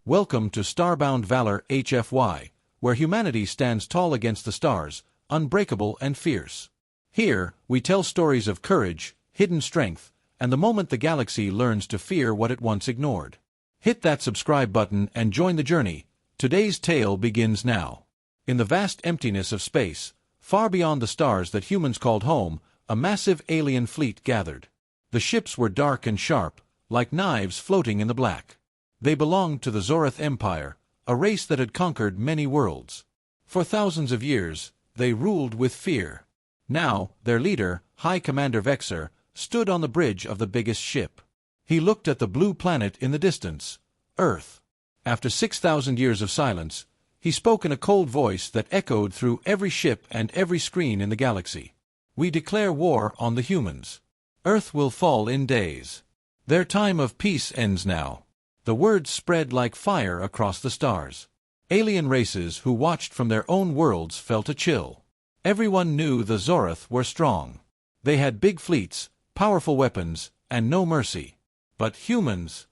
Welcome to Starbound Valor HFY, where humanity stands tall against the stars, unbreakable and fierce. Here, we tell stories of courage, hidden strength, and the moment the galaxy learns to fear what it once ignored. Hit that subscribe button and join the journey. Today's tale begins now. In the vast emptiness of space, far beyond the stars that humans called home, a massive alien fleet gathered. The ships were dark and sharp, like knives floating in the black. They belonged to the Zorith Empire, a race that had conquered many worlds. For thousands of years, they ruled with fear. Now, their leader, High Commander Vexer, stood on the bridge of the biggest ship. He looked at the blue planet in the distance, Earth. After 6,000 years of silence, he spoke in a cold voice that echoed through every ship and every screen in the galaxy. We declare war on the humans. Earth will fall in days. Their time of peace ends now. The words spread like fire across the stars. Alien races who watched from their own worlds felt a chill. Everyone knew the Zorith were strong. They had big fleets, powerful weapons, and no mercy. But humans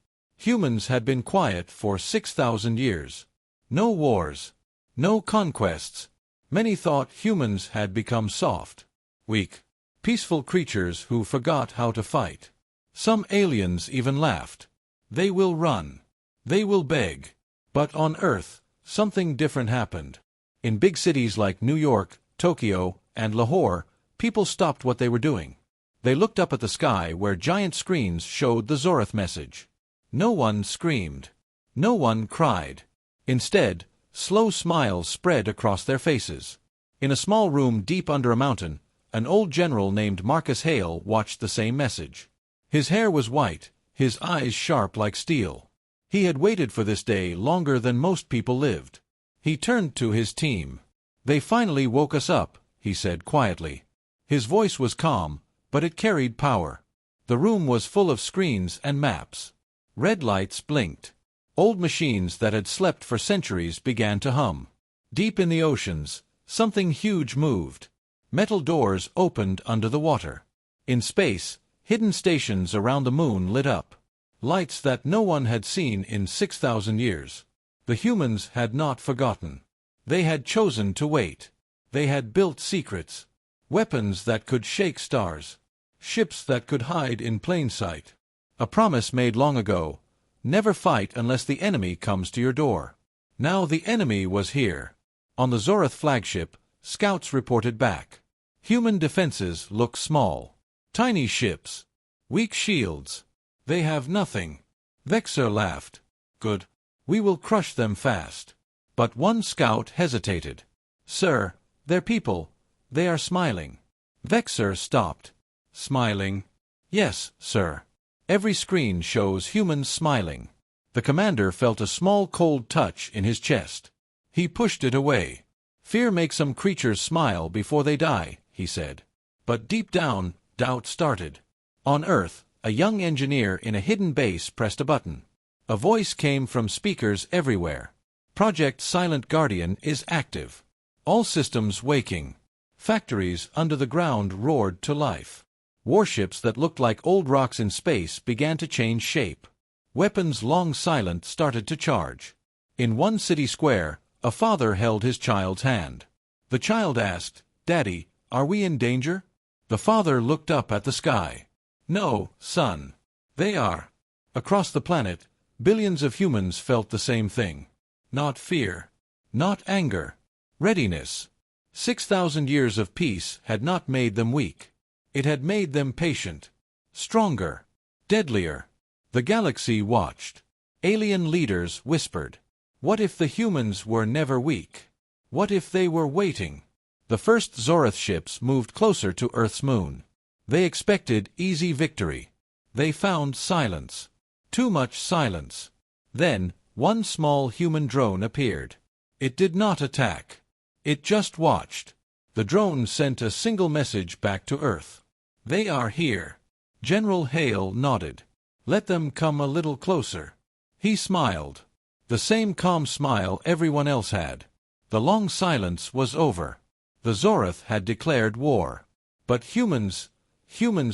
had been quiet for 6,000 years. No wars, no conquests. Many thought humans had become soft, weak, peaceful creatures who forgot how to fight. Some aliens even laughed. They will run. They will beg. But on Earth, something different happened. In big cities like New York, Tokyo, and Lahore, people stopped what they were doing. They looked up at the sky where giant screens showed the Zorith message. No one screamed. No one cried. Instead, slow smiles spread across their faces. In a small room deep under a mountain, an old general named Marcus Hale watched the same message. His hair was white, his eyes sharp like steel. He had waited for this day longer than most people lived. He turned to his team. "They finally woke us up," he said quietly. His voice was calm, but it carried power. The room was full of screens and maps. Red lights blinked. Old machines that had slept for centuries began to hum. Deep in the oceans, something huge moved. Metal doors opened under the water. In space, hidden stations around the moon lit up. Lights that no one had seen in 6,000 years. The humans had not forgotten. They had chosen to wait. They had built secrets. Weapons that could shake stars. Ships that could hide in plain sight. A promise made long ago. Never fight unless the enemy comes to your door. Now the enemy was here. On the Zorith flagship, scouts reported back. Human defenses look small. Tiny ships. Weak shields. They have nothing. Vexer laughed. Good. We will crush them fast. But one scout hesitated. "Sir, they're people. They are smiling." Vexer stopped. "Smiling?" "Yes, sir. Every screen shows humans smiling." The commander felt a small cold touch in his chest. He pushed it away. "Fear makes some creatures smile before they die," he said. But deep down, doubt started. On Earth, a young engineer in a hidden base pressed a button. A voice came from speakers everywhere. "Project Silent Guardian is active. All systems waking." Factories under the ground roared to life. Warships that looked like old rocks in space began to change shape. Weapons long silent started to charge. In one city square, a father held his child's hand. The child asked, "Daddy, are we in danger?" The father looked up at the sky. "No, son. They are." Across the planet, billions of humans felt the same thing. Not fear. Not anger. Readiness. 6,000 years of peace had not made them weak. It had made them patient. Stronger. Deadlier. The galaxy watched. Alien leaders whispered. What if the humans were never weak? What if they were waiting? The first Zorith ships moved closer to Earth's moon. They expected easy victory. They found silence. Too much silence. Then, one small human drone appeared. It did not attack. It just watched. The drone sent a single message back to Earth. "They are here." General Hale nodded. "Let them come a little closer." He smiled. The same calm smile everyone else had. The long silence was over. The Zorith had declared war. But humans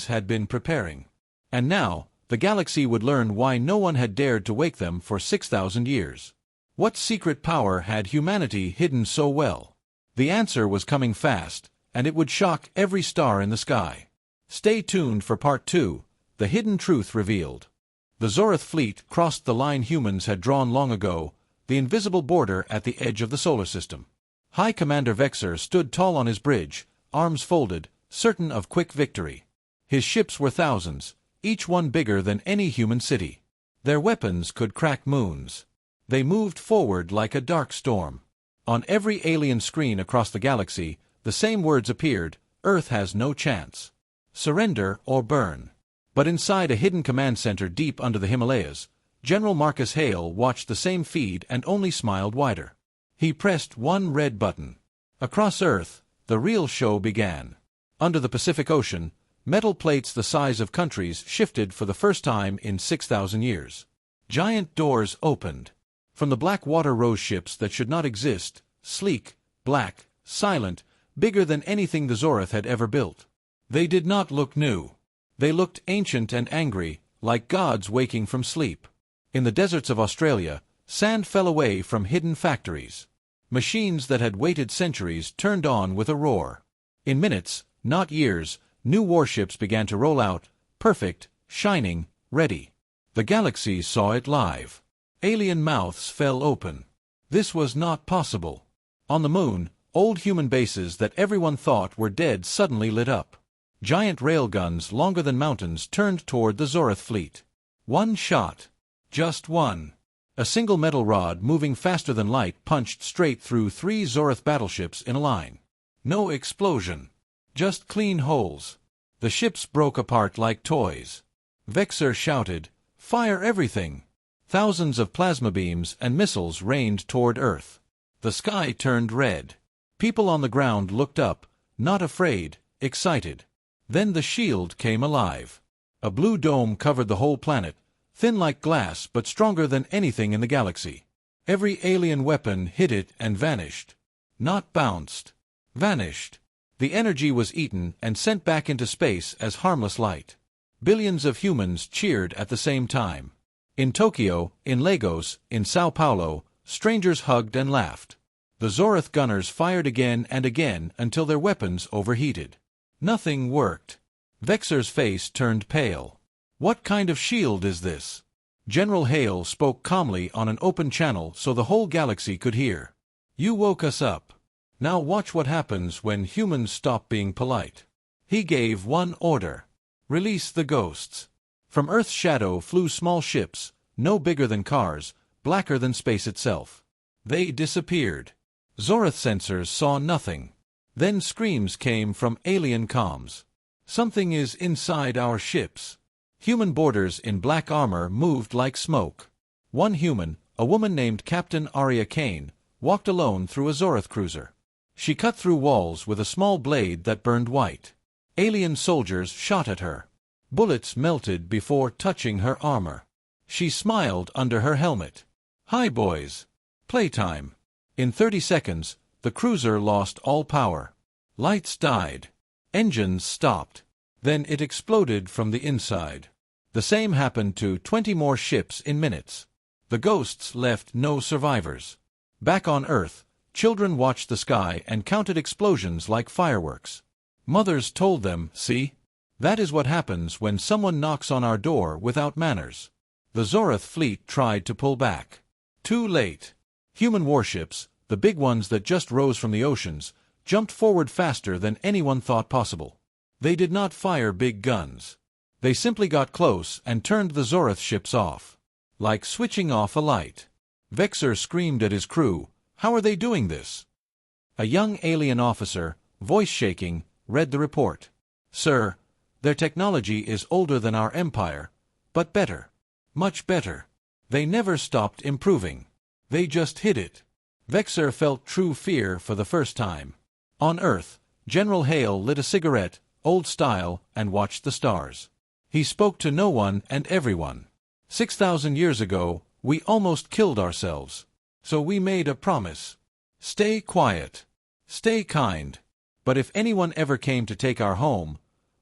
had been preparing. And now, The galaxy would learn why no one had dared to wake them for 6,000 years. What secret power had humanity hidden so well? The answer was coming fast, and it would shock every star in the sky. Stay tuned for Part 2, The Hidden Truth Revealed. The Zorith fleet crossed the line humans had drawn long ago, the invisible border at the edge of the solar system. High Commander Vexer stood tall on his bridge, arms folded, certain of quick victory. His ships were thousands, each one bigger than any human city. Their weapons could crack moons. They moved forward like a dark storm. On every alien screen across the galaxy, the same words appeared: Earth has no chance. Surrender or burn. But inside a hidden command center deep under the Himalayas, General Marcus Hale watched the same feed and only smiled wider. He pressed one red button. Across Earth, the real show began. Under the Pacific Ocean, metal plates the size of countries shifted for the first time in 6,000 years. Giant doors opened. From the black water rose ships that should not exist, sleek, black, silent, bigger than anything the Zorith had ever built. They did not look new. They looked ancient and angry, like gods waking from sleep. In the deserts of Australia, sand fell away from hidden factories. Machines that had waited centuries turned on with a roar. In minutes, not years, new warships began to roll out, perfect, shining, ready. The galaxy saw it live. Alien mouths fell open. This was not possible. On the moon, old human bases that everyone thought were dead suddenly lit up. Giant railguns longer than mountains turned toward the Zorith fleet. One shot. Just one. A single metal rod moving faster than light punched straight through 3 Zorith battleships in a line. No explosion. Just clean holes. The ships broke apart like toys. Vexer shouted, "Fire everything!" Thousands of plasma beams and missiles rained toward Earth. The sky turned red. People on the ground looked up, not afraid, excited. Then the shield came alive. A blue dome covered the whole planet, thin like glass but stronger than anything in the galaxy. Every alien weapon hit it and vanished. Not bounced. Vanished. The energy was eaten and sent back into space as harmless light. Billions of humans cheered at the same time. In Tokyo, in Lagos, in Sao Paulo, strangers hugged and laughed. The Zorith gunners fired again and again until their weapons overheated. Nothing worked. Vexer's face turned pale. "What kind of shield is this?" General Hale spoke calmly on an open channel so the whole galaxy could hear. "You woke us up. Now watch what happens when humans stop being polite." He gave one order. "Release the ghosts." From Earth's shadow flew small ships, no bigger than cars, blacker than space itself. They disappeared. Zorith sensors saw nothing. Then screams came from alien comms. "Something is inside our ships." Human boarders in black armor moved like smoke. One human, a woman named Captain Arya Kane, walked alone through a Zorith cruiser. She cut through walls with a small blade that burned white. Alien soldiers shot at her. Bullets melted before touching her armor. She smiled under her helmet. "Hi, boys. Playtime." In 30 seconds, the cruiser lost all power. Lights died. Engines stopped. Then it exploded from the inside. The same happened to 20 more ships in minutes. The ghosts left no survivors. Back on Earth, children watched the sky and counted explosions like fireworks. Mothers told them, "See? That is what happens when someone knocks on our door without manners." The Zorith fleet tried to pull back. Too late. Human warships, the big ones that just rose from the oceans, jumped forward faster than anyone thought possible. They did not fire big guns. They simply got close and turned the Zorith ships off. Like switching off a light. Vexer screamed at his crew, "How are they doing this?" A young alien officer, voice shaking, read the report. "Sir, their technology is older than our empire, but better. Much better. They never stopped improving. They just hid it." Vexer felt true fear for the first time. On Earth, General Hale lit a cigarette, old style, and watched the stars. He spoke to no one and everyone. 6,000 years ago, we almost killed ourselves. So we made a promise. Stay quiet. Stay kind. But if anyone ever came to take our home,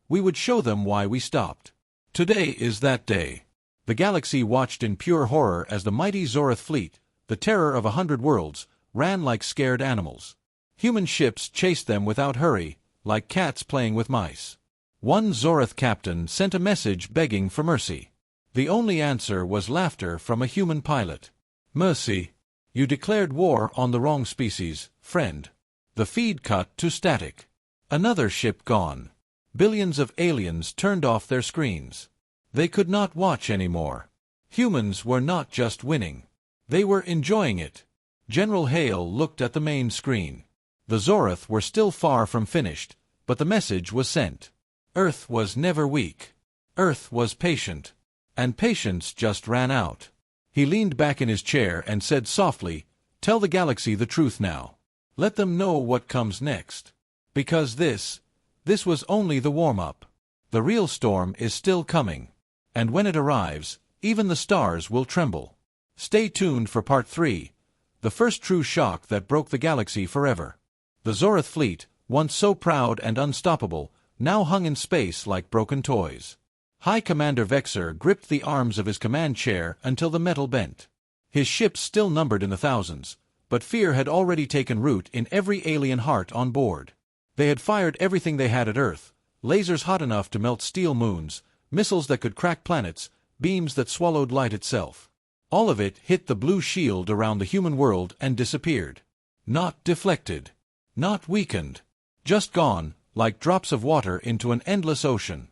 we would show them why we stopped. Today is that day. The galaxy watched in pure horror as the mighty Zorith fleet, the terror of 100 worlds, ran like scared animals. Human ships chased them without hurry, like cats playing with mice. One Zorith captain sent a message begging for mercy. The only answer was laughter from a human pilot. "Mercy? You declared war on the wrong species, friend." The feed cut to static. Another ship gone. Billions of aliens turned off their screens. They could not watch anymore. Humans were not just winning. They were enjoying it. General Hale looked at the main screen. The Zorith were still far from finished, but the message was sent. Earth was never weak. Earth was patient. And patience just ran out. He leaned back in his chair and said softly, "Tell the galaxy the truth now. Let them know what comes next. Because this was only the warm-up. The real storm is still coming. And when it arrives, even the stars will tremble. Stay tuned for Part 3, the first true shock that broke the galaxy forever." The Zorith fleet, once so proud and unstoppable, now hung in space like broken toys. High Commander Vexer gripped the arms of his command chair until the metal bent. His ships still numbered in the thousands, but fear had already taken root in every alien heart on board. They had fired everything they had at Earth, lasers hot enough to melt steel moons, missiles that could crack planets, beams that swallowed light itself. All of it hit the blue shield around the human world and disappeared. Not deflected. Not weakened. Just gone, like drops of water into an endless ocean.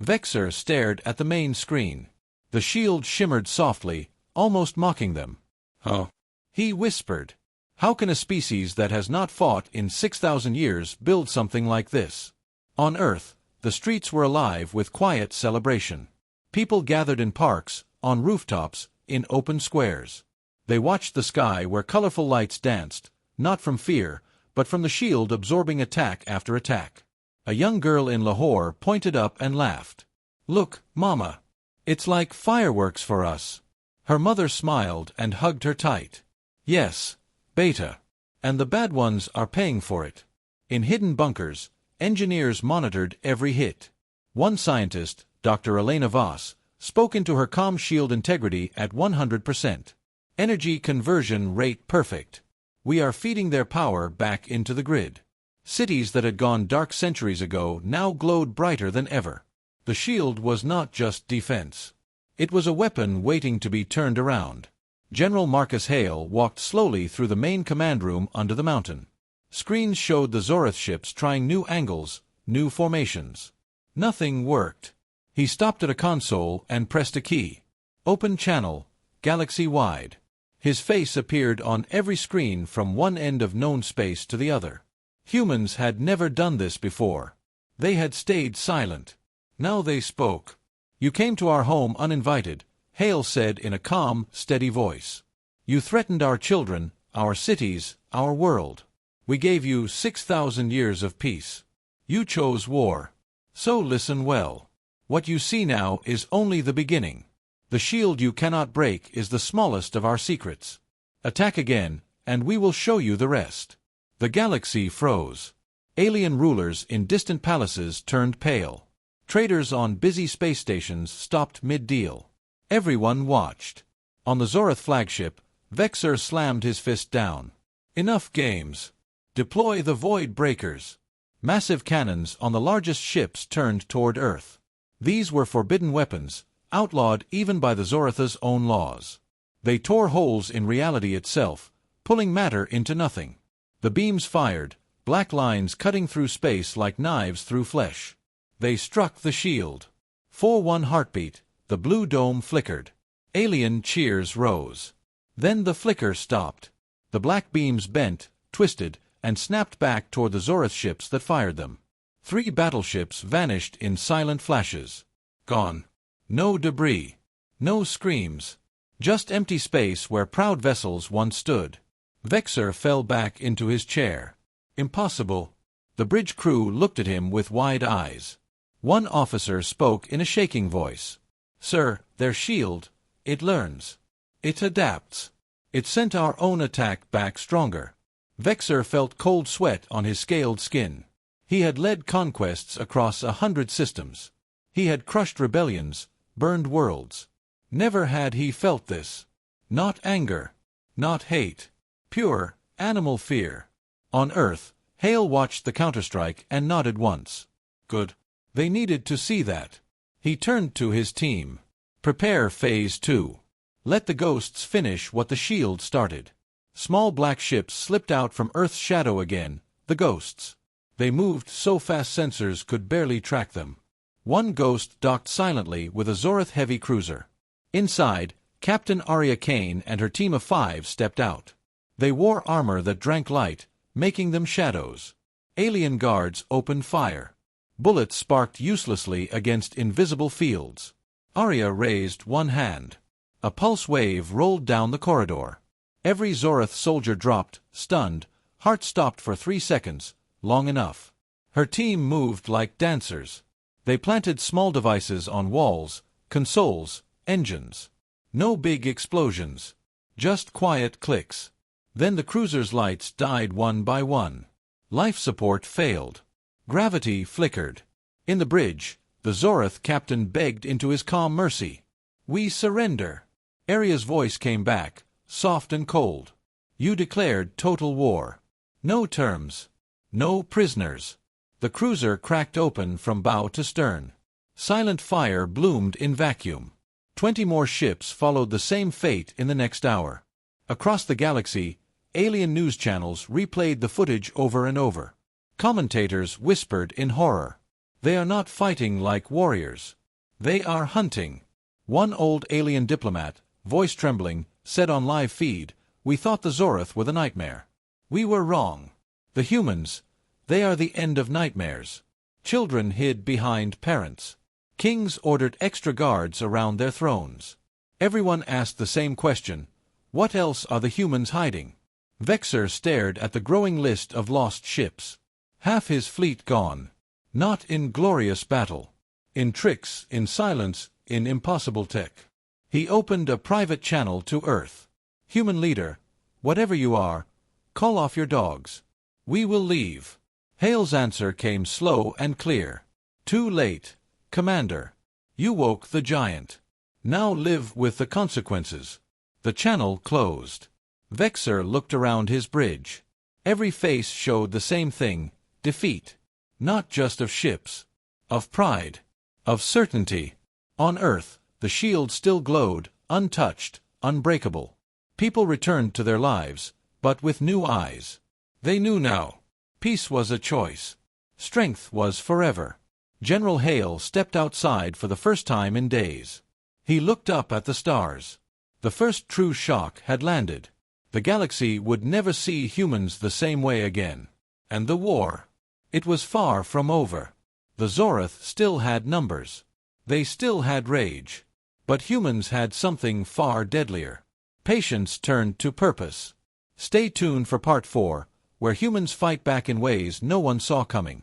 Vexer stared at the main screen. The shield shimmered softly, almost mocking them. "Huh?" he whispered. "How can a species that has not fought in 6,000 years build something like this?" On Earth, the streets were alive with quiet celebration. People gathered in parks, on rooftops, in open squares. They watched the sky where colorful lights danced, not from fear, but from the shield absorbing attack after attack. A young girl in Lahore pointed up and laughed. "Look, Mama. It's like fireworks for us." Her mother smiled and hugged her tight. "Yes, Beta. And the bad ones are paying for it." In hidden bunkers, engineers monitored every hit. One scientist, Dr. Elena Voss, spoke into her comm shield integrity at 100%. Energy conversion rate perfect. "We are feeding their power back into the grid." Cities that had gone dark centuries ago now glowed brighter than ever. The shield was not just defense. It was a weapon waiting to be turned around. General Marcus Hale walked slowly through the main command room under the mountain. Screens showed the Zorith ships trying new angles, new formations. Nothing worked. He stopped at a console and pressed a key. "Open channel, galaxy-wide." His face appeared on every screen from one end of known space to the other. Humans had never done this before. They had stayed silent. Now they spoke. "You came to our home uninvited," Hale said in a calm, steady voice. "You threatened our children, our cities, our world. We gave you 6,000 years of peace. You chose war. So listen well. What you see now is only the beginning. The shield you cannot break is the smallest of our secrets. Attack again, and we will show you the rest." The galaxy froze. Alien rulers in distant palaces turned pale. Traders on busy space stations stopped mid-deal. Everyone watched. On the Zorith flagship, Vexer slammed his fist down. "Enough games. Deploy the Void Breakers." Massive cannons on the largest ships turned toward Earth. These were forbidden weapons, outlawed even by the Zoritha's own laws. They tore holes in reality itself, pulling matter into nothing. The beams fired, black lines cutting through space like knives through flesh. They struck the shield. For one heartbeat, the blue dome flickered. Alien cheers rose. Then the flicker stopped. The black beams bent, twisted, and snapped back toward the Zorith ships that fired them. 3 battleships vanished in silent flashes. Gone. No debris. No screams. Just empty space where proud vessels once stood. Vexer fell back into his chair. "Impossible." The bridge crew looked at him with wide eyes. One officer spoke in a shaking voice. "Sir, their shield, it learns. It adapts. It sent our own attack back stronger." Vexer felt cold sweat on his scaled skin. He had led conquests across 100 systems. He had crushed rebellions, burned worlds. Never had he felt this. Not anger. Not hate. Pure, animal fear. On Earth, Hale watched the counterstrike and nodded once. Good. They needed to see that. He turned to his team. Prepare Phase 2. Let the ghosts finish what the shield started. Small black ships slipped out from Earth's shadow again, the ghosts. They moved so fast sensors could barely track them. One ghost docked silently with a Zorath heavy cruiser. Inside, Captain Arya Kane and her team of 5 stepped out. They wore armor that drank light, making them shadows. Alien guards opened fire. Bullets sparked uselessly against invisible fields. Arya raised one hand. A pulse wave rolled down the corridor. Every Zorath soldier dropped, stunned, heart stopped for 3 seconds, long enough. Her team moved like dancers. They planted small devices on walls, consoles, engines. No big explosions. Just quiet clicks. Then the cruiser's lights died one by one. Life support failed. Gravity flickered. In the bridge, the Zorath captain begged into his calm mercy. "We surrender." Arya's voice came back, soft and cold. "You declared total war. No terms. No prisoners." The cruiser cracked open from bow to stern. Silent fire bloomed in vacuum. 20 more ships followed the same fate in the next hour. Across the galaxy, alien news channels replayed the footage over and over. Commentators whispered in horror. "They are not fighting like warriors. They are hunting." One old alien diplomat, voice trembling, said on live feed, "We thought the Zorath were the nightmare. We were wrong. The humans, they are the end of nightmares." Children hid behind parents. Kings ordered extra guards around their thrones. Everyone asked the same question: what else are the humans hiding? Vexer stared at the growing list of lost ships. Half his fleet gone. Not in glorious battle. In tricks, in silence, in impossible tech. He opened a private channel to Earth. "Human leader, whatever you are, call off your dogs. We will leave." Hale's answer came slow and clear. "Too late, Commander. You woke the giant. Now live with the consequences." The channel closed. Vexer looked around his bridge. Every face showed the same thing: defeat. Not just of ships. Of pride. Of certainty. On Earth, the shield still glowed, untouched, unbreakable. People returned to their lives, but with new eyes. They knew now. Peace was a choice. Strength was forever. General Hale stepped outside for the first time in days. He looked up at the stars. The first true shock had landed. The galaxy would never see humans the same way again. And the war. It was far from over. The Zorath still had numbers. They still had rage. But humans had something far deadlier. Patience turned to purpose. Stay tuned for Part 4, where humans fight back in ways no one saw coming.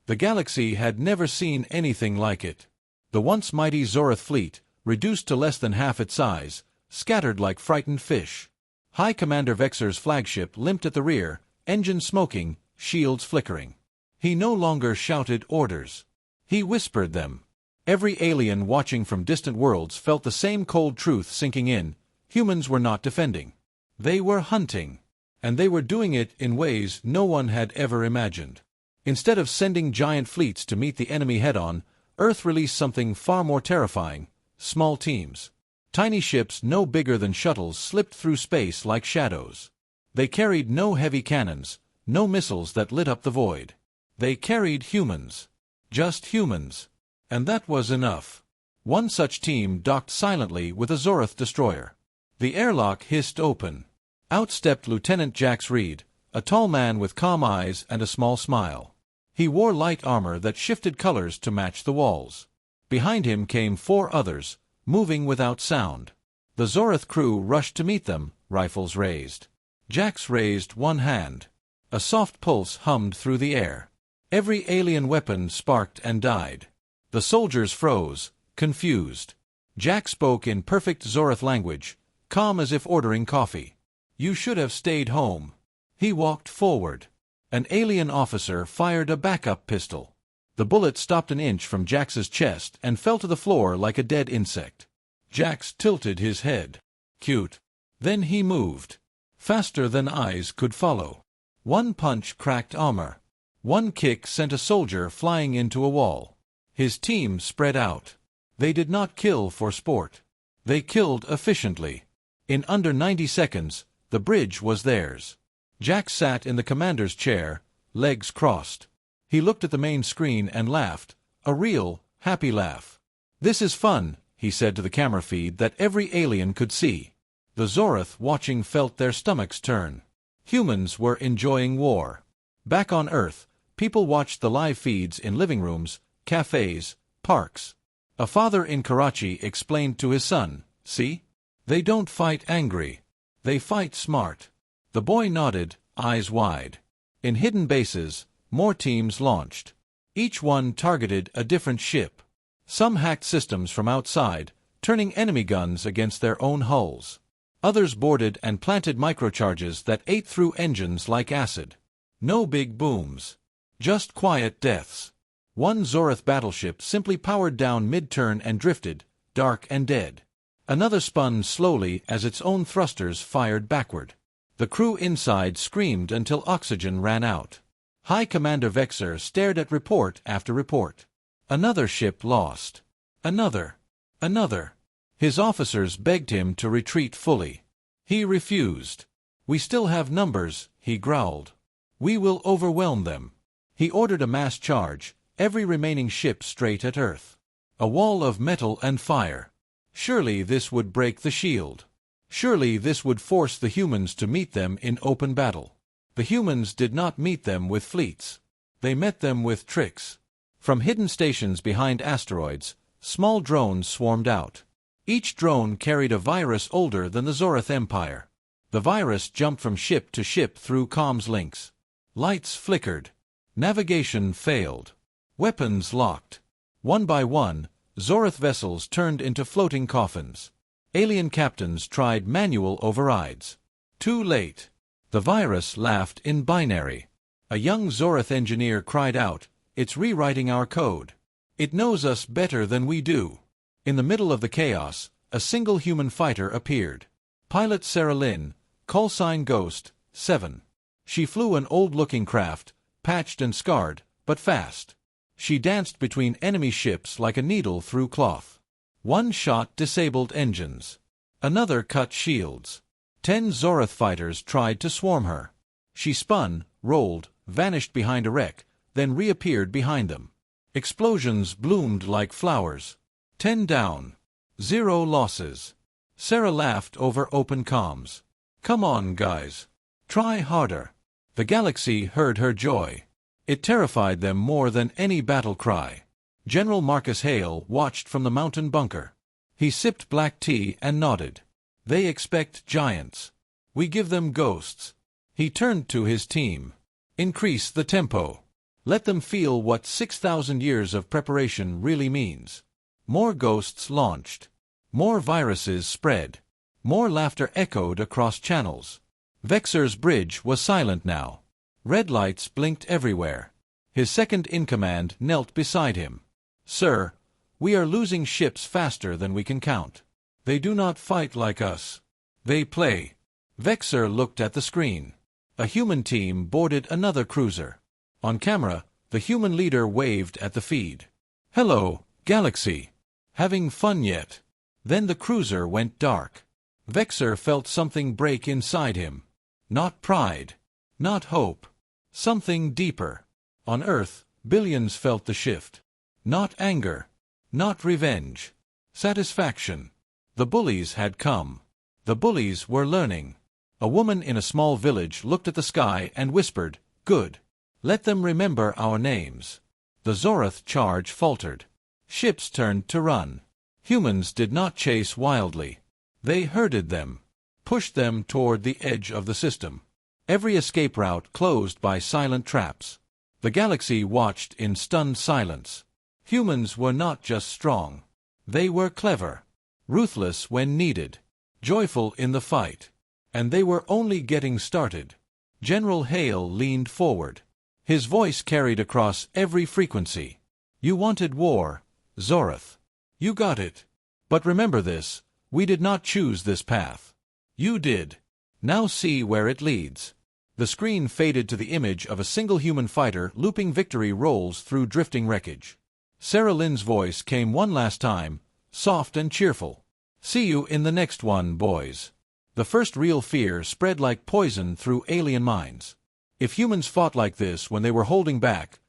The galaxy had never seen anything like it. The once mighty Zorath fleet, reduced to less than half its size, scattered like frightened fish. High Commander Vexer's flagship limped at the rear, engines smoking, shields flickering. He no longer shouted orders. He whispered them. Every alien watching from distant worlds felt the same cold truth sinking in: humans were not defending. They were hunting. And they were doing it in ways no one had ever imagined. Instead of sending giant fleets to meet the enemy head-on, Earth released something far more terrifying: small teams. Tiny ships no bigger than shuttles slipped through space like shadows. They carried no heavy cannons, no missiles that lit up the void. They carried humans. Just humans. And that was enough. One such team docked silently with a Zorath destroyer. The airlock hissed open. Out stepped Lieutenant Jax Reed, a tall man with calm eyes and a small smile. He wore light armor that shifted colors to match the walls. Behind him came 4 others, moving without sound. The Zorath crew rushed to meet them, rifles raised. Jax raised one hand. A soft pulse hummed through the air. Every alien weapon sparked and died. The soldiers froze, confused. Jax spoke in perfect Zorath language, calm as if ordering coffee. "You should have stayed home." He walked forward. An alien officer fired a backup pistol. The bullet stopped an inch from Jax's chest and fell to the floor like a dead insect. Jax tilted his head. Cute. Then he moved. Faster than eyes could follow. One punch cracked armor. One kick sent a soldier flying into a wall. His team spread out. They did not kill for sport. They killed efficiently. In under 90 seconds, the bridge was theirs. Jax sat in the commander's chair, legs crossed. He looked at the main screen and laughed, a real, happy laugh. "This is fun," he said to the camera feed that every alien could see. The Zorath watching felt their stomachs turn. Humans were enjoying war. Back on Earth, people watched the live feeds in living rooms, cafes, parks. A father in Karachi explained to his son, "See? They don't fight angry. They fight smart." The boy nodded, eyes wide. In hidden bases, more teams launched. Each one targeted a different ship. Some hacked systems from outside, turning enemy guns against their own hulls. Others boarded and planted microcharges that ate through engines like acid. No big booms. Just quiet deaths. One Zorath battleship simply powered down mid-turn and drifted, dark and dead. Another spun slowly as its own thrusters fired backward. The crew inside screamed until oxygen ran out. High Commander Vexer stared at report after report. Another ship lost. Another. Another. His officers begged him to retreat fully. He refused. "We still have numbers," he growled. "We will overwhelm them." He ordered a mass charge, every remaining ship straight at Earth. A wall of metal and fire. Surely this would break the shield. Surely this would force the humans to meet them in open battle. The humans did not meet them with fleets. They met them with tricks. From hidden stations behind asteroids, small drones swarmed out. Each drone carried a virus older than the Zorath Empire. The virus jumped from ship to ship through comms links. Lights flickered. Navigation failed. Weapons locked. One by one, Zorath vessels turned into floating coffins. Alien captains tried manual overrides. Too late. The virus laughed in binary. A young Zorath engineer cried out, "It's rewriting our code. It knows us better than we do." In the middle of the chaos, a single human fighter appeared. Pilot Sarah Lynn, callsign Ghost, 7. She flew an old-looking craft, patched and scarred, but fast. She danced between enemy ships like a needle through cloth. One shot disabled engines. Another cut shields. 10 Zorath fighters tried to swarm her. She spun, rolled, vanished behind a wreck, then reappeared behind them. Explosions bloomed like flowers. 10 down. 0 losses. Sarah laughed over open comms. "Come on, guys. Try harder." The galaxy heard her joy. It terrified them more than any battle cry. General Marcus Hale watched from the mountain bunker. He sipped black tea and nodded. "They expect giants. We give them ghosts." He turned to his team. "Increase the tempo. Let them feel what 6,000 years of preparation really means." More ghosts launched. More viruses spread. More laughter echoed across channels. Vexer's bridge was silent now. Red lights blinked everywhere. His second-in-command knelt beside him. "Sir, we are losing ships faster than we can count. They do not fight like us. They play." Vexer looked at the screen. A human team boarded another cruiser. On camera, the human leader waved at the feed. "Hello, Galaxy. Having fun yet?" Then the cruiser went dark. Vexer felt something break inside him. Not pride. Not hope. Something deeper. On Earth, billions felt the shift. Not anger. Not revenge. Satisfaction. The bullies had come. The bullies were learning. A woman in a small village looked at the sky and whispered, "Good. Let them remember our names." The Zorath charge faltered. Ships turned to run. Humans did not chase wildly. They herded them. Pushed them toward the edge of the system. Every escape route closed by silent traps. The galaxy watched in stunned silence. Humans were not just strong. They were clever. Ruthless when needed. Joyful in the fight. And they were only getting started. General Hale leaned forward. His voice carried across every frequency. "You wanted war, Zorath. You got it. But remember this, we did not choose this path. You did. Now see where it leads. The screen faded to the image of a single human fighter looping victory rolls through drifting wreckage. Sarah Lynn's voice came one last time, soft and cheerful. See you in the next one, boys. The first real fear spread like poison through alien minds. If humans fought like this when they were holding back,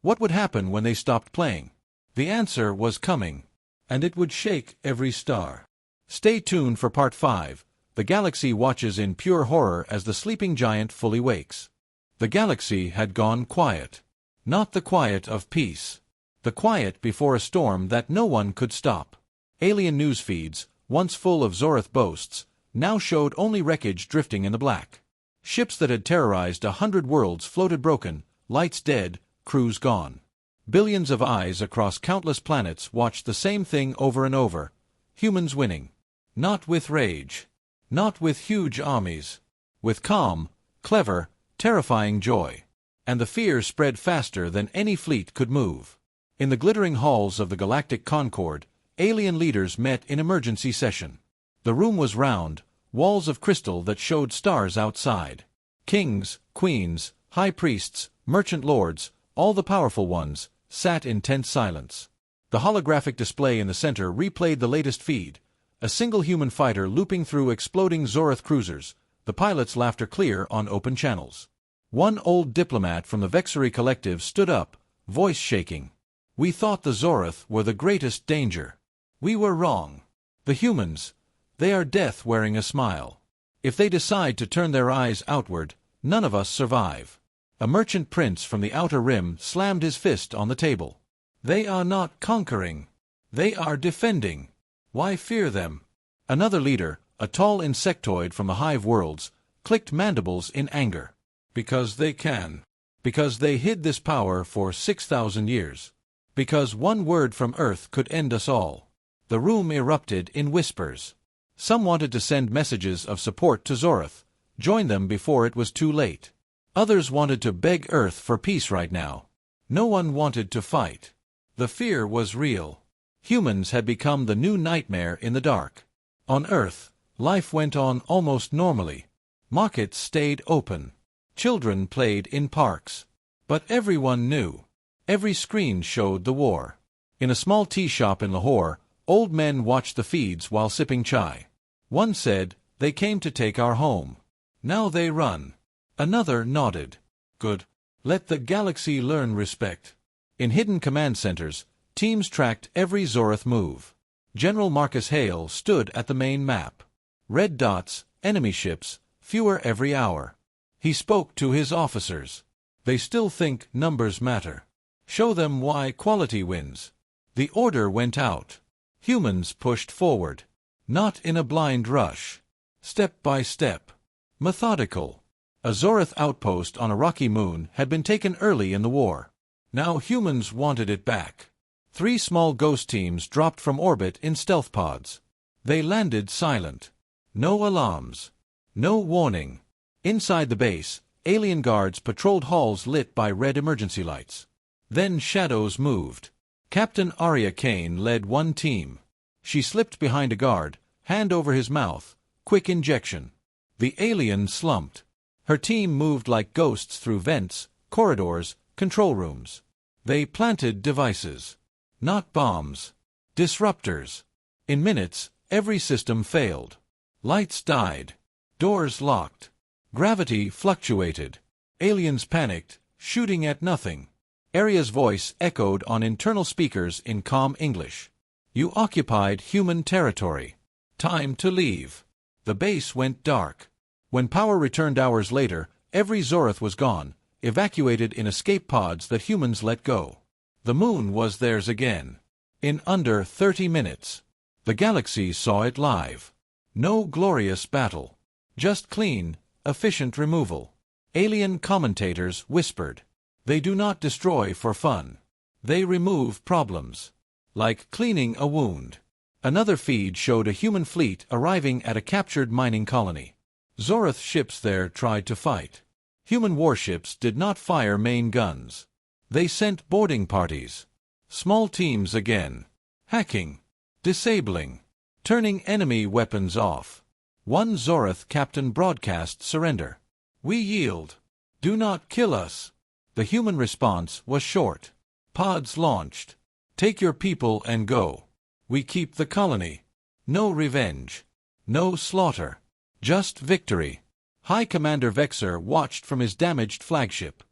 what would happen when they stopped playing? The answer was coming, and it would shake every star. Stay tuned for Part 5. The galaxy watches in pure horror as the sleeping giant fully wakes. The galaxy had gone quiet. Not the quiet of peace. The quiet before a storm that no one could stop. Alien news feeds, once full of Zorath boasts, now showed only wreckage drifting in the black. Ships that had terrorized 100 worlds floated broken, lights dead, crews gone. Billions of eyes across countless planets watched the same thing over and over, humans winning. Not with rage. Not with huge armies. With calm, clever, terrifying joy. And the fear spread faster than any fleet could move. In the glittering halls of the Galactic Concord, alien leaders met in emergency session. The room was round, walls of crystal that showed stars outside. Kings, queens, high priests, merchant lords, all the powerful ones, sat in tense silence. The holographic display in the center replayed the latest feed, a single human fighter looping through exploding Zorath cruisers, the pilot's laughter clear on open channels. One old diplomat from the Vexery Collective stood up, voice shaking. We thought the Zorath were the greatest danger. We were wrong. The humans, they are death wearing a smile. If they decide to turn their eyes outward, none of us survive. A merchant prince from the Outer Rim slammed his fist on the table. They are not conquering. They are defending. Why fear them? Another leader, a tall insectoid from the hive worlds, clicked mandibles in anger. Because they can. Because they hid this power for 6,000 years. Because one word from Earth could end us all. The room erupted in whispers. Some wanted to send messages of support to Zorath, join them before it was too late. Others wanted to beg Earth for peace right now. No one wanted to fight. The fear was real. Humans had become the new nightmare in the dark. On Earth, life went on almost normally. Markets stayed open. Children played in parks. But everyone knew. Every screen showed the war. In a small tea shop in Lahore, old men watched the feeds while sipping chai. One said, "They came to take our home. Now they run." Another nodded. "Good. Let the galaxy learn respect." In hidden command centers, teams tracked every Zorath move. General Marcus Hale stood at the main map. Red dots, enemy ships, fewer every hour. He spoke to his officers. They still think numbers matter. Show them why quality wins. The order went out. Humans pushed forward. Not in a blind rush. Step by step. Methodical. A Zorath outpost on a rocky moon had been taken early in the war. Now humans wanted it back. 3 small ghost teams dropped from orbit in stealth pods. They landed silent. No alarms. No warning. Inside the base, alien guards patrolled halls lit by red emergency lights. Then shadows moved. Captain Arya Kane led one team. She slipped behind a guard, hand over his mouth, quick injection. The alien slumped. Her team moved like ghosts through vents, corridors, control rooms. They planted devices. Not bombs. Disruptors. In minutes, every system failed. Lights died. Doors locked. Gravity fluctuated. Aliens panicked, shooting at nothing. Arya's voice echoed on internal speakers in calm English. You occupied human territory. Time to leave. The base went dark. When power returned hours later, every Zorath was gone, evacuated in escape pods that humans let go. The moon was theirs again. In under 30 minutes. The galaxy saw it live. No glorious battle. Just clean, efficient removal. Alien commentators whispered. They do not destroy for fun. They remove problems. Like cleaning a wound. Another feed showed a human fleet arriving at a captured mining colony. Zorath ships there tried to fight. Human warships did not fire main guns. They sent boarding parties. Small teams again. Hacking. Disabling. turning enemy weapons off. One Zorath captain broadcast surrender. We yield. Do not kill us. The human response was short. Pods launched. Take your people and go. We keep the colony. No revenge. No slaughter. Just victory. High Commander Vexer watched from his damaged flagship.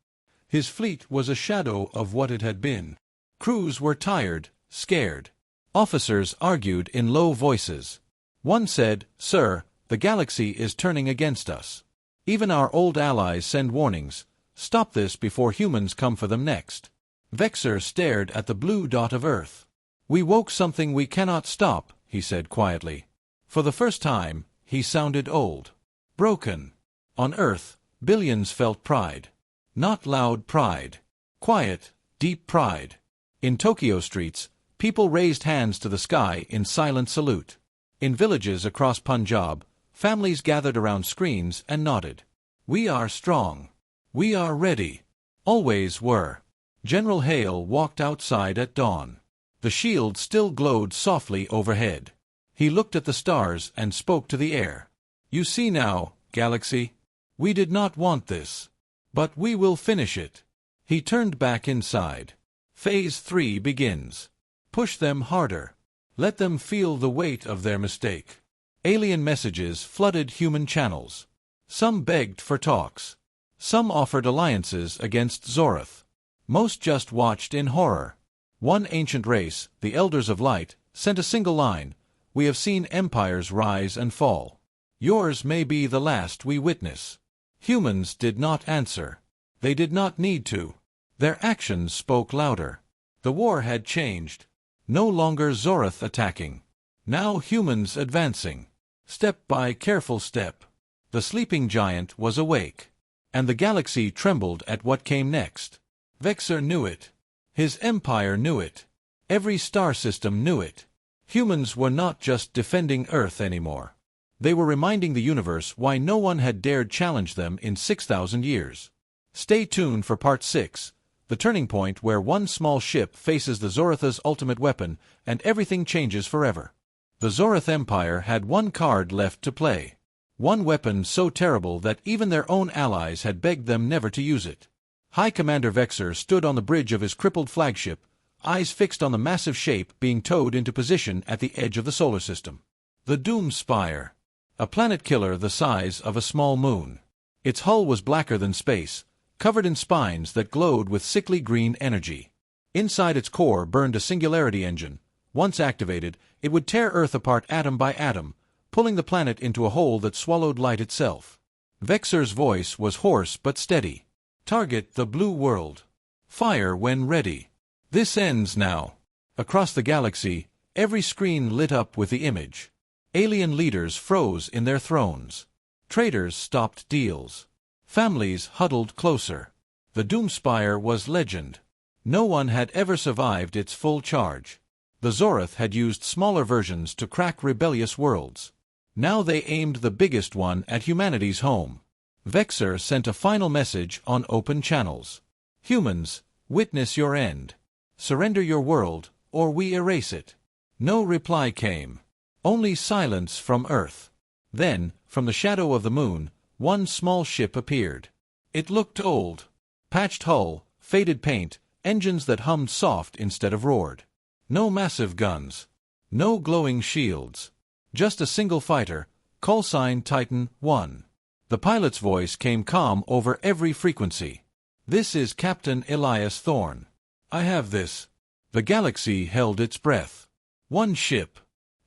His fleet was a shadow of what it had been. Crews were tired, scared. Officers argued in low voices. One said, "Sir, the galaxy is turning against us. Even our old allies send warnings. Stop this before humans come for them next." Vexer stared at the blue dot of Earth. "We woke something we cannot stop," he said quietly. For the first time, he sounded old. Broken. On Earth, billions felt pride. Not loud pride. Quiet, deep pride. In Tokyo streets, people raised hands to the sky in silent salute. In villages across Punjab, families gathered around screens and nodded. "We are strong. We are ready." Always were. General Hale walked outside at dawn. The shield still glowed softly overhead. He looked at the stars and spoke to the air. "You see now, Galaxy? We did not want this. But we will finish it." He turned back inside. Phase 3 begins. Push them harder. Let them feel the weight of their mistake. Alien messages flooded human channels. Some begged for talks. Some offered alliances against Zorath. Most just watched in horror. One ancient race, the Elders of Light, sent a single line: "We have seen empires rise and fall. Yours may be the last we witness." Humans did not answer. They did not need to. Their actions spoke louder. The war had changed. No longer Zorath attacking. Now humans advancing. Step by careful step. The sleeping giant was awake. And the galaxy trembled at what came next. Vexer knew it. His empire knew it. Every star system knew it. Humans were not just defending Earth anymore. They were reminding the universe why no one had dared challenge them in 6,000 years. Stay tuned for Part 6, the turning point where one small ship faces the Zoratha's ultimate weapon and everything changes forever. The Zorath Empire had one card left to play. One weapon so terrible that even their own allies had begged them never to use it. High Commander Vexer stood on the bridge of his crippled flagship, eyes fixed on the massive shape being towed into position at the edge of the solar system. The Doom Spire. A planet killer the size of a small moon. Its hull was blacker than space, covered in spines that glowed with sickly green energy. Inside its core burned a singularity engine. Once activated, it would tear Earth apart atom by atom, pulling the planet into a hole that swallowed light itself. Vexer's voice was hoarse but steady. "Target the blue world. Fire when ready. This ends now." Across the galaxy, every screen lit up with the image. Alien leaders froze in their thrones. Traders stopped deals. Families huddled closer. The Doomspire was legend. No one had ever survived its full charge. The Zorath had used smaller versions to crack rebellious worlds. Now they aimed the biggest one at humanity's home. Vexer sent a final message on open channels. "Humans, witness your end. Surrender your world, or we erase it." No reply came. Only silence from Earth. Then, from the shadow of the moon, one small ship appeared. It looked old. Patched hull, faded paint, engines that hummed soft instead of roared. No massive guns. No glowing shields. Just a single fighter, callsign Titan 1. The pilot's voice came calm over every frequency. "This is Captain Elias Thorne. I have this." The galaxy held its breath. One ship.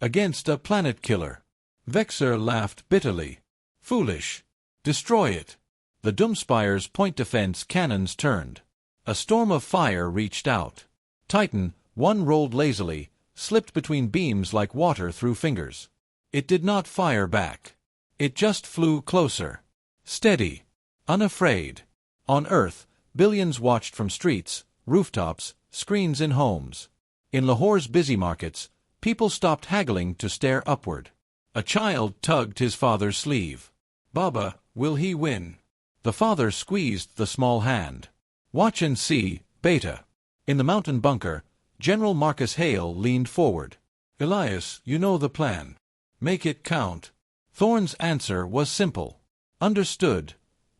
Against a planet killer. Vexer laughed bitterly. "Foolish. Destroy it." The Doomspire's point defense cannons turned. A storm of fire reached out. Titan 1 rolled lazily, slipped between beams like water through fingers. It did not fire back. It just flew closer. Steady. Unafraid. On Earth, billions watched from streets, rooftops, screens in homes. In Lahore's busy markets, people stopped haggling to stare upward. A child tugged his father's sleeve. "Baba, will he win?" The father squeezed the small hand. "Watch and see, Beta." In the mountain bunker, General Marcus Hale leaned forward. "Elias, you know the plan. Make it count. Thorn's answer was simple. Understood.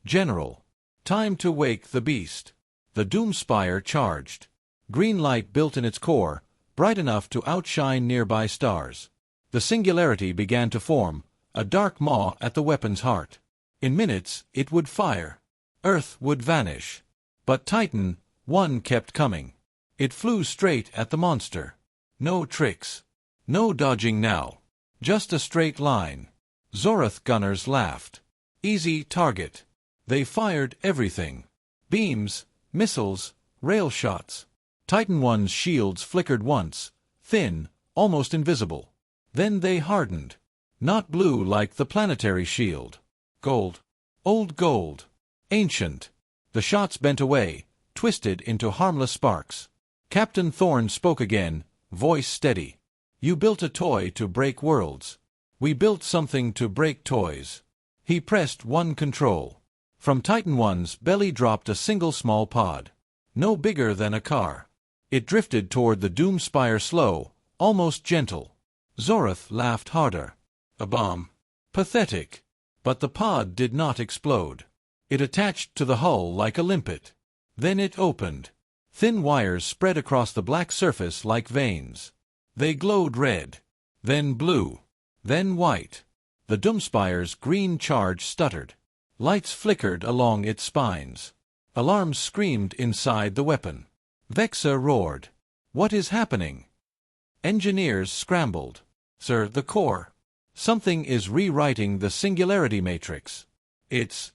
General. Time to wake the beast. The Doomspire charged. Green light built in its core, bright enough to outshine nearby stars. The singularity began to form, a dark maw at the weapon's heart. In minutes, it would fire. Earth would vanish. But Titan, one kept coming. It flew straight at the monster. No tricks. No dodging now. Just a straight line. Zorath gunners laughed. Easy target. They fired everything. Beams, missiles, rail shots. Titan One's shields flickered once, thin, almost invisible. Then they hardened. Not blue like the planetary shield. Gold. Old gold. Ancient. The shots bent away, twisted into harmless sparks. Captain Thorn spoke again, voice steady. You built a toy to break worlds. We built something to break toys. He pressed one control. From Titan One's belly dropped a single small pod. No bigger than a car. It drifted toward the Doomspire slow, almost gentle. Zorath laughed harder. A bomb. Pathetic. But the pod did not explode. It attached to the hull like a limpet. Then it opened. Thin wires spread across the black surface like veins. They glowed red. Then blue. Then white. The Doomspire's green charge stuttered. Lights flickered along its spines. Alarms screamed inside the weapon. Vexa roared. What is happening? Engineers scrambled. Sir, the core. Something is rewriting the singularity matrix. It's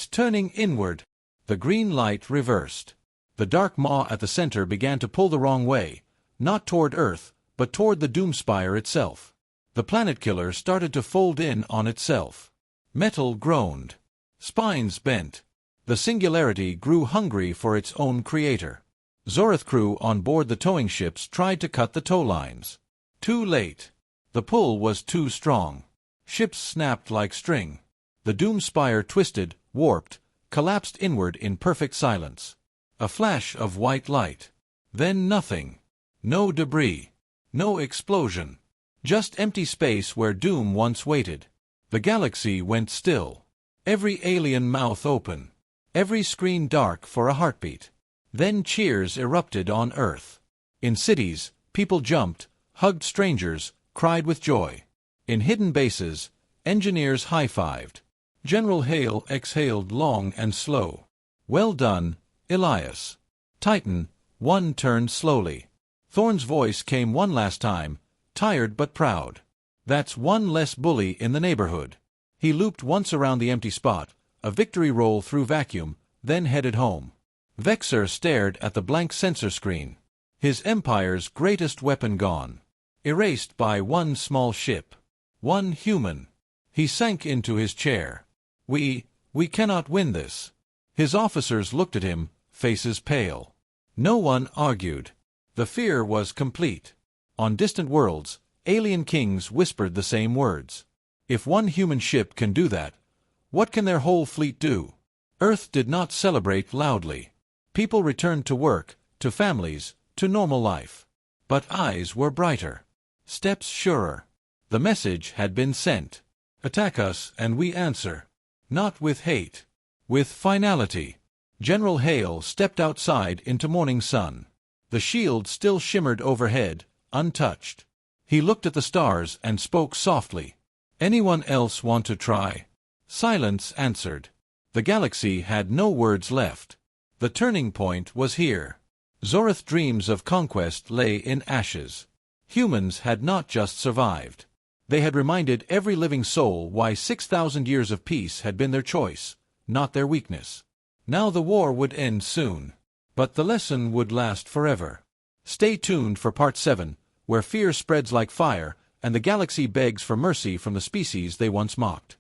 turning inward. The green light reversed. The dark maw at the center began to pull the wrong way, not toward Earth, but toward the Doomspire itself. The planet killer started to fold in on itself. Metal groaned. Spines bent. The singularity grew hungry for its own creator. Zorath crew on board the towing ships tried to cut the tow lines. Too late. The pull was too strong. Ships snapped like string. The Doomspire twisted, warped, collapsed inward in perfect silence. A flash of white light. Then nothing. No debris. No explosion. Just empty space where Doom once waited. The galaxy went still. Every alien mouth open. Every screen dark for a heartbeat. Then cheers erupted on Earth. In cities, people jumped, hugged strangers, cried with joy. In hidden bases, engineers high-fived. General Hale exhaled long and slow. Well done, Elias. Titan, one turned slowly. Thorn's voice came one last time, tired but proud. That's one less bully in the neighborhood. He looped once around the empty spot, a victory roll through vacuum, then headed home. Vexer stared at the blank sensor screen. His empire's greatest weapon gone. Erased by one small ship. One human. He sank into his chair. We cannot win this. His officers looked at him, faces pale. No one argued. The fear was complete. On distant worlds, alien kings whispered the same words. If one human ship can do that, what can their whole fleet do? Earth did not celebrate loudly. People returned to work, to families, to normal life. But eyes were brighter. Steps surer. The message had been sent. Attack us and we answer. Not with hate. With finality. General Hale stepped outside into morning sun. The shield still shimmered overhead, untouched. He looked at the stars and spoke softly. Anyone else want to try? Silence answered. The galaxy had no words left. The turning point was here. Zorath's dreams of conquest lay in ashes. Humans had not just survived. They had reminded every living soul why 6,000 years of peace had been their choice, not their weakness. Now the war would end soon. But the lesson would last forever. Stay tuned for Part 7, where fear spreads like fire, and the galaxy begs for mercy from the species they once mocked.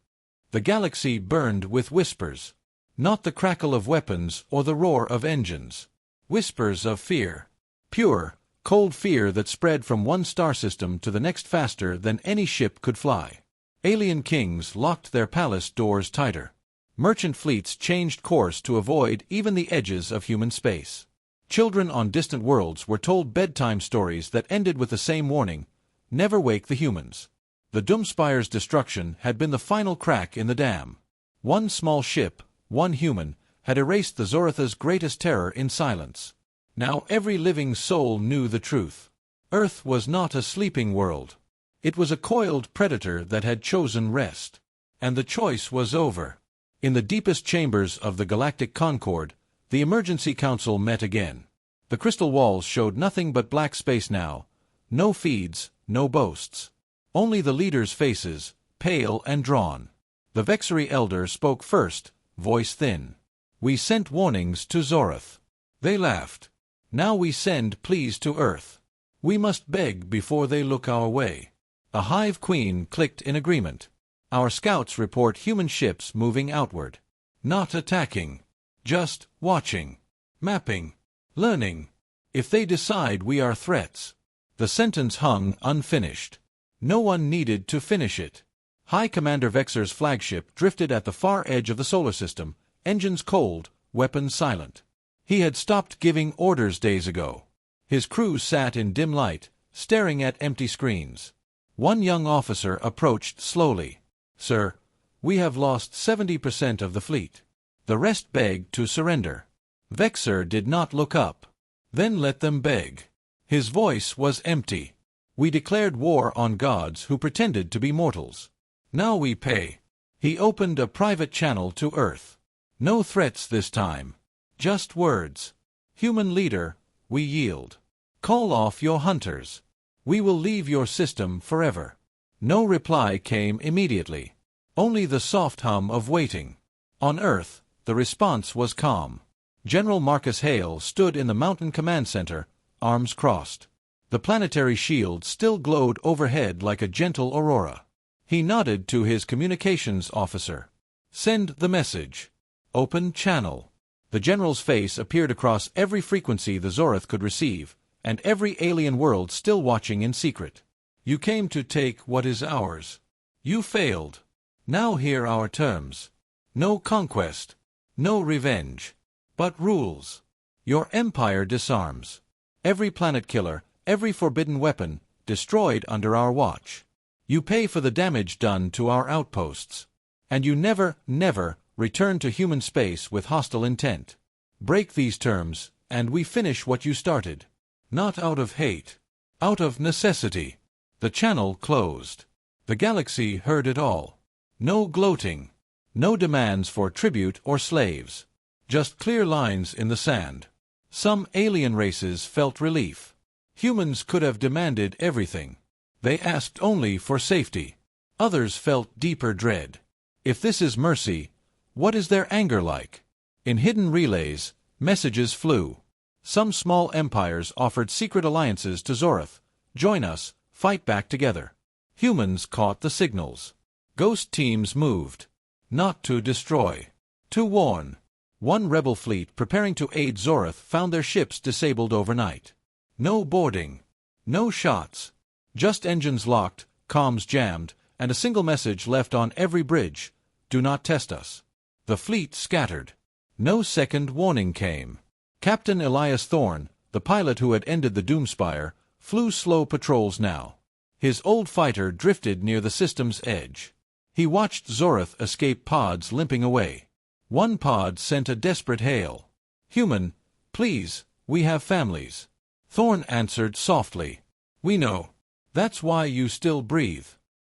The galaxy burned with whispers. Not the crackle of weapons or the roar of engines. Whispers of fear. Pure, cold fear that spread from one star system to the next faster than any ship could fly. Alien kings locked their palace doors tighter. Merchant fleets changed course to avoid even the edges of human space. Children on distant worlds were told bedtime stories that ended with the same warning: never wake the humans. The Doomspire's destruction had been the final crack in the dam. One small ship, one human, had erased the Zoratha's greatest terror in silence. Now every living soul knew the truth. Earth was not a sleeping world. It was a coiled predator that had chosen rest. And the choice was over. In the deepest chambers of the Galactic Concord, the Emergency Council met again. The crystal walls showed nothing but black space now. No feeds, no boasts. Only the leaders' faces, pale and drawn. The Vexery Elder spoke first, voice thin. "We sent warnings to Zorath. They laughed. Now we send pleas to Earth. We must beg before they look our way." A Hive Queen clicked in agreement. "Our scouts report human ships moving outward. Not attacking. Just watching. Mapping. Learning. If they decide we are threats." The sentence hung unfinished. No one needed to finish it. High Commander Vexer's flagship drifted at the far edge of the solar system, engines cold, weapons silent. He had stopped giving orders days ago. His crew sat in dim light, staring at empty screens. One young officer approached slowly. "Sir, we have lost 70% of the fleet." The rest begged to surrender. Vexer did not look up. "Then let them beg." His voice was empty. "We declared war on gods who pretended to be mortals. Now we pay." He opened a private channel to Earth. "No threats this time. Just words. Human leader, we yield. Call off your hunters. We will leave your system forever." No reply came immediately. Only the soft hum of waiting. On Earth, the response was calm. General Marcus Hale stood in the Mountain Command Center, arms crossed. The planetary shield still glowed overhead like a gentle aurora. He nodded to his communications officer. "Send the message. Open channel." The general's face appeared across every frequency the Zorath could receive, and every alien world still watching in secret. "You came to take what is ours. You failed. Now hear our terms. No conquest. No revenge. But rules. Your empire disarms. Every planet killer, every forbidden weapon, destroyed under our watch. You pay for the damage done to our outposts. And you never, never return to human space with hostile intent. Break these terms, and we finish what you started. Not out of hate. Out of necessity." The channel closed. The galaxy heard it all. No gloating. No demands for tribute or slaves. Just clear lines in the sand. Some alien races felt relief. Humans could have demanded everything. They asked only for safety. Others felt deeper dread. If this is mercy, what is their anger like? In hidden relays, messages flew. Some small empires offered secret alliances to Zorath. "Join us, fight back together." Humans caught the signals. Ghost teams moved. Not to destroy. To warn. One rebel fleet preparing to aid Zorath found their ships disabled overnight. No boarding. No shots. Just engines locked, comms jammed, and a single message left on every bridge: "Do not test us." The fleet scattered. No second warning came. Captain Elias Thorne, the pilot who had ended the Doomspire, flew slow patrols now. His old fighter drifted near the system's edge. He watched Zorath escape pods limping away. One pod sent a desperate hail. "Human, please, we have families." Thorne answered softly. "We know. That's why you still breathe.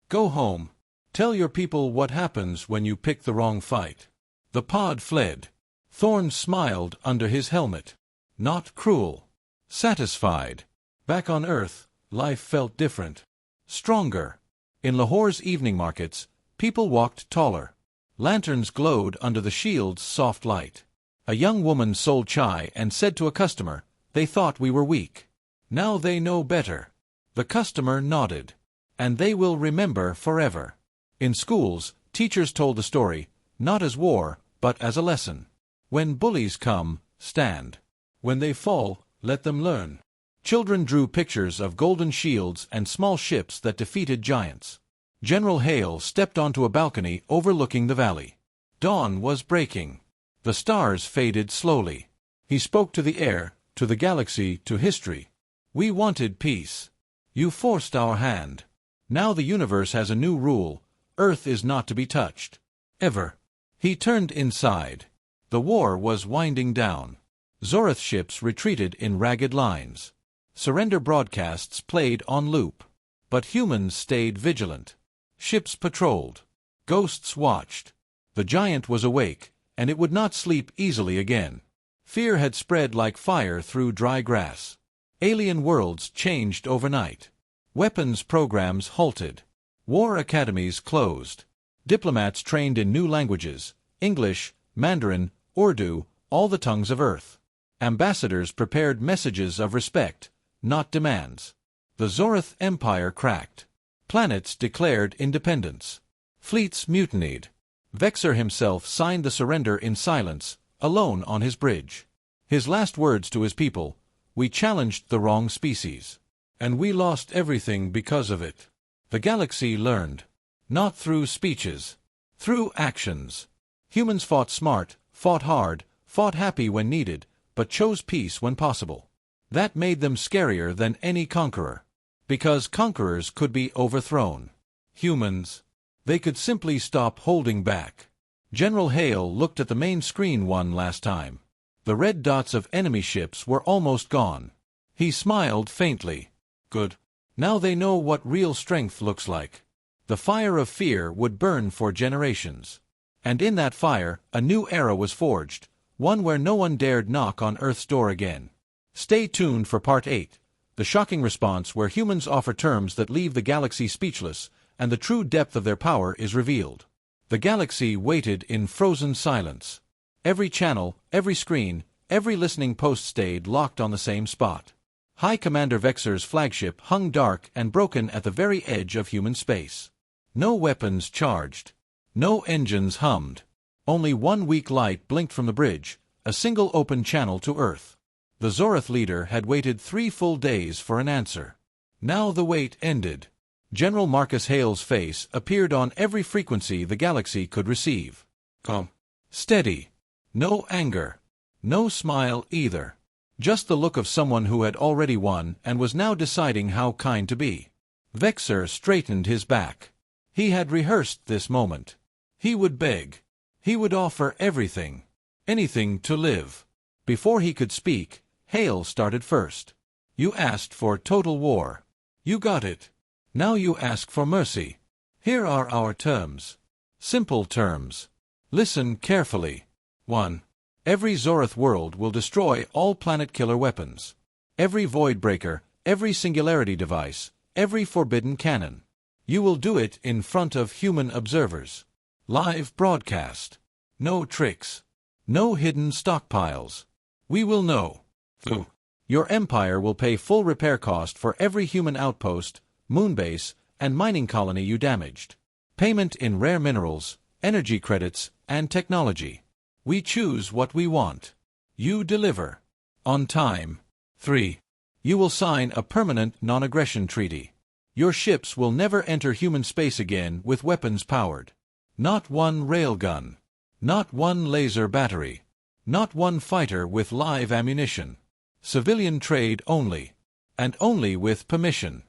Go home. Tell your people what happens when you pick the wrong fight." The pod fled. Thorne smiled under his helmet. Not cruel. Satisfied. Back on Earth, life felt different. Stronger. In Lahore's evening markets, people walked taller. Lanterns glowed under the shield's soft light. A young woman sold chai and said to a customer, "They thought we were weak. Now they know better." The customer nodded. "And they will remember forever." In schools, teachers told the story, not as war, but as a lesson. When bullies come, stand. When they fall, let them learn. Children drew pictures of golden shields and small ships that defeated giants. General Hale stepped onto a balcony overlooking the valley. Dawn was breaking. The stars faded slowly. He spoke to the air, to the galaxy, to history. "We wanted peace. You forced our hand. Now the universe has a new rule: Earth is not to be touched. Ever. He turned inside. The war was winding down. Zorath ships retreated in ragged lines. Surrender broadcasts played on loop. But humans stayed vigilant. Ships patrolled. Ghosts watched. The giant was awake, and it would not sleep easily again. Fear had spread like fire through dry grass. Alien worlds changed overnight. Weapons programs halted. War academies closed. Diplomats trained in new languages: English, Mandarin, Urdu, all the tongues of Earth. Ambassadors prepared messages of respect, not demands. The Zorath Empire cracked. Planets declared independence. Fleets mutinied. Vexer himself signed the surrender in silence, alone on his bridge. His last words to his people: "We challenged the wrong species. And we lost everything because of it." The galaxy learned. Not through speeches. Through actions. Humans fought smart, fought hard, fought happy when needed, but chose peace when possible. That made them scarier than any conqueror. Because conquerors could be overthrown. Humans. They could simply stop holding back. General Hale looked at the main screen one last time. The red dots of enemy ships were almost gone. He smiled faintly. Good. Now they know what real strength looks like. The fire of fear would burn for generations. And in that fire, a new era was forged, one where no one dared knock on Earth's door again. Stay tuned for Part 8, the shocking response where humans offer terms that leave the galaxy speechless, and the true depth of their power is revealed. The galaxy waited in frozen silence. Every channel, every screen, every listening post stayed locked on the same spot. High Commander Vexer's flagship hung dark and broken at the very edge of human space. No weapons charged. No engines hummed. Only one weak light blinked from the bridge, a single open channel to Earth. The Zorath leader had waited 3 full days for an answer. Now the wait ended. General Marcus Hale's face appeared on every frequency the galaxy could receive. Calm. Steady. No anger. No smile either. Just the look of someone who had already won and was now deciding how kind to be. Vexer straightened his back. He had rehearsed this moment. He would beg. He would offer everything. Anything to live. Before he could speak, Hale started first. You asked for total war. You got it. Now you ask for mercy. Here are our terms. Simple terms. Listen carefully. 1. Every Zorath world will destroy all planet-killer weapons. Every void-breaker, every singularity device, every forbidden cannon. You will do it in front of human observers. Live broadcast. No tricks. No hidden stockpiles. We will know. 2. Your empire will pay full repair cost for every human outpost, moonbase, and mining colony you damaged. Payment in rare minerals, energy credits, and technology. We choose what we want. You deliver. On time. 3. You will sign a permanent non-aggression treaty. Your ships will never enter human space again with weapons powered. Not one railgun. Not one laser battery. Not one fighter with live ammunition. Civilian trade only. And only with permission.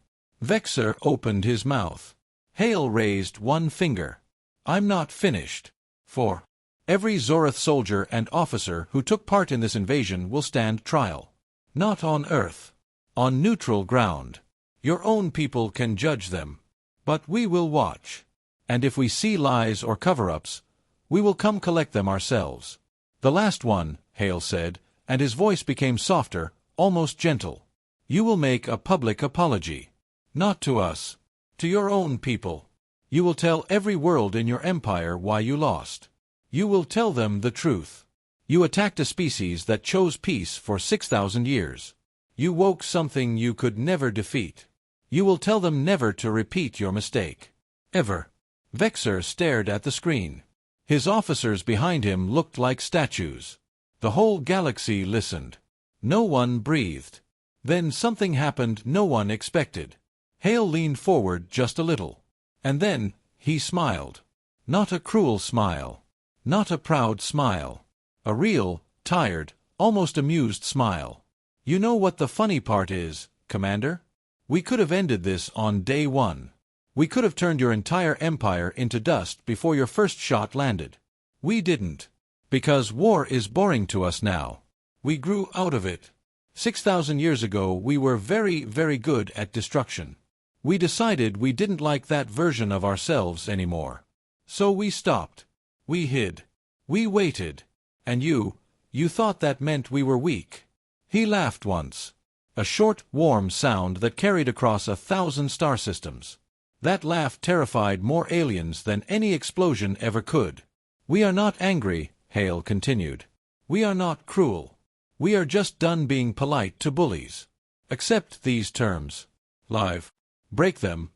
Vexer opened his mouth. Hale raised one finger. I'm not finished. 4. Every Zorath soldier and officer who took part in this invasion will stand trial. Not on Earth. On neutral ground. Your own people can judge them. But we will watch. And if we see lies or cover-ups, we will come collect them ourselves. The last one, Hale said, and his voice became softer, almost gentle. You will make a public apology. Not to us. To your own people. You will tell every world in your empire why you lost. You will tell them the truth. You attacked a species that chose peace for 6,000 years. You woke something you could never defeat. You will tell them never to repeat your mistake. Ever. Vexer stared at the screen. His officers behind him looked like statues. The whole galaxy listened. No one breathed. Then something happened no one expected. Hale leaned forward just a little. And then, he smiled. Not a cruel smile. Not a proud smile. A real, tired, almost amused smile. You know what the funny part is, Commander? We could have ended this on day 1. We could have turned your entire empire into dust before your first shot landed. We didn't. Because war is boring to us now. We grew out of it. 6,000 years ago we were very, very good at destruction. We decided we didn't like that version of ourselves anymore. So we stopped. We hid. We waited. And you thought that meant we were weak. He laughed once. A short, warm sound that carried across 1,000 star systems. That laugh terrified more aliens than any explosion ever could. We are not angry, Hale continued. We are not cruel. We are just done being polite to bullies. Accept these terms. Live. Break them,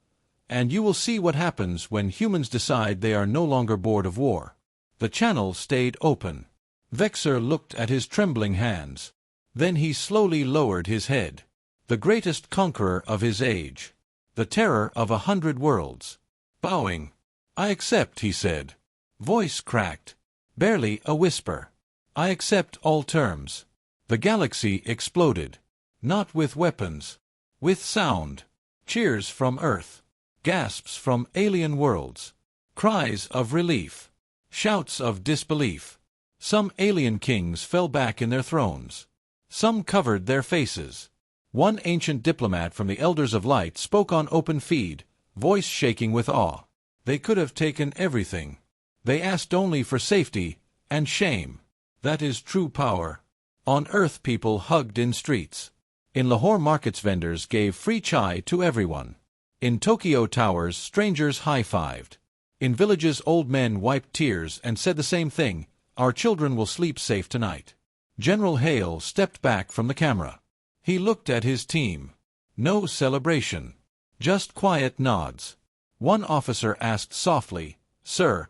and you will see what happens when humans decide they are no longer bored of war. The channel stayed open. Vexer looked at his trembling hands. Then he slowly lowered his head. The greatest conqueror of his age. The terror of 100 worlds. Bowing. I accept, he said. Voice cracked. Barely a whisper. I accept all terms. The galaxy exploded. Not with weapons. With sound. Cheers from Earth. Gasps from alien worlds. Cries of relief. Shouts of disbelief. Some alien kings fell back in their thrones. Some covered their faces. One ancient diplomat from the Elders of Light spoke on open feed, voice shaking with awe. They could have taken everything. They asked only for safety and shame. That is true power. On Earth people hugged in streets. In Lahore markets vendors gave free chai to everyone. In Tokyo towers strangers high-fived. In villages old men wiped tears and said the same thing, our children will sleep safe tonight. General Hale stepped back from the camera. He looked at his team. No celebration. Just quiet nods. One officer asked softly, Sir,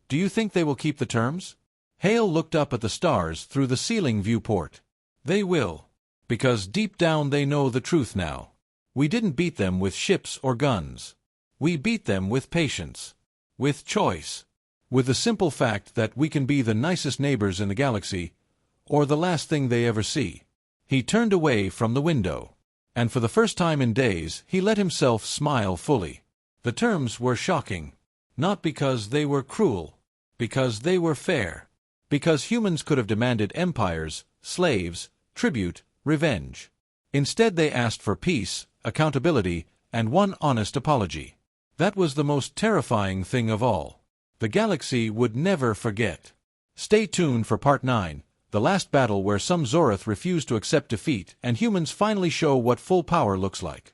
do you think they will keep the terms? Hale looked up at the stars through the ceiling viewport. They will. Because deep down they know the truth now. We didn't beat them with ships or guns. We beat them with patience. With choice. With the simple fact that we can be the nicest neighbors in the galaxy, or the last thing they ever see. He turned away from the window. And for the first time in days he let himself smile fully. The terms were shocking. Not because they were cruel. Because they were fair. Because humans could have demanded empires, slaves, tribute, revenge. Instead they asked for peace, accountability, and one honest apology. That was the most terrifying thing of all. The galaxy would never forget. Stay tuned for Part 9, the last battle where some Zorath refused to accept defeat and humans finally show what full power looks like.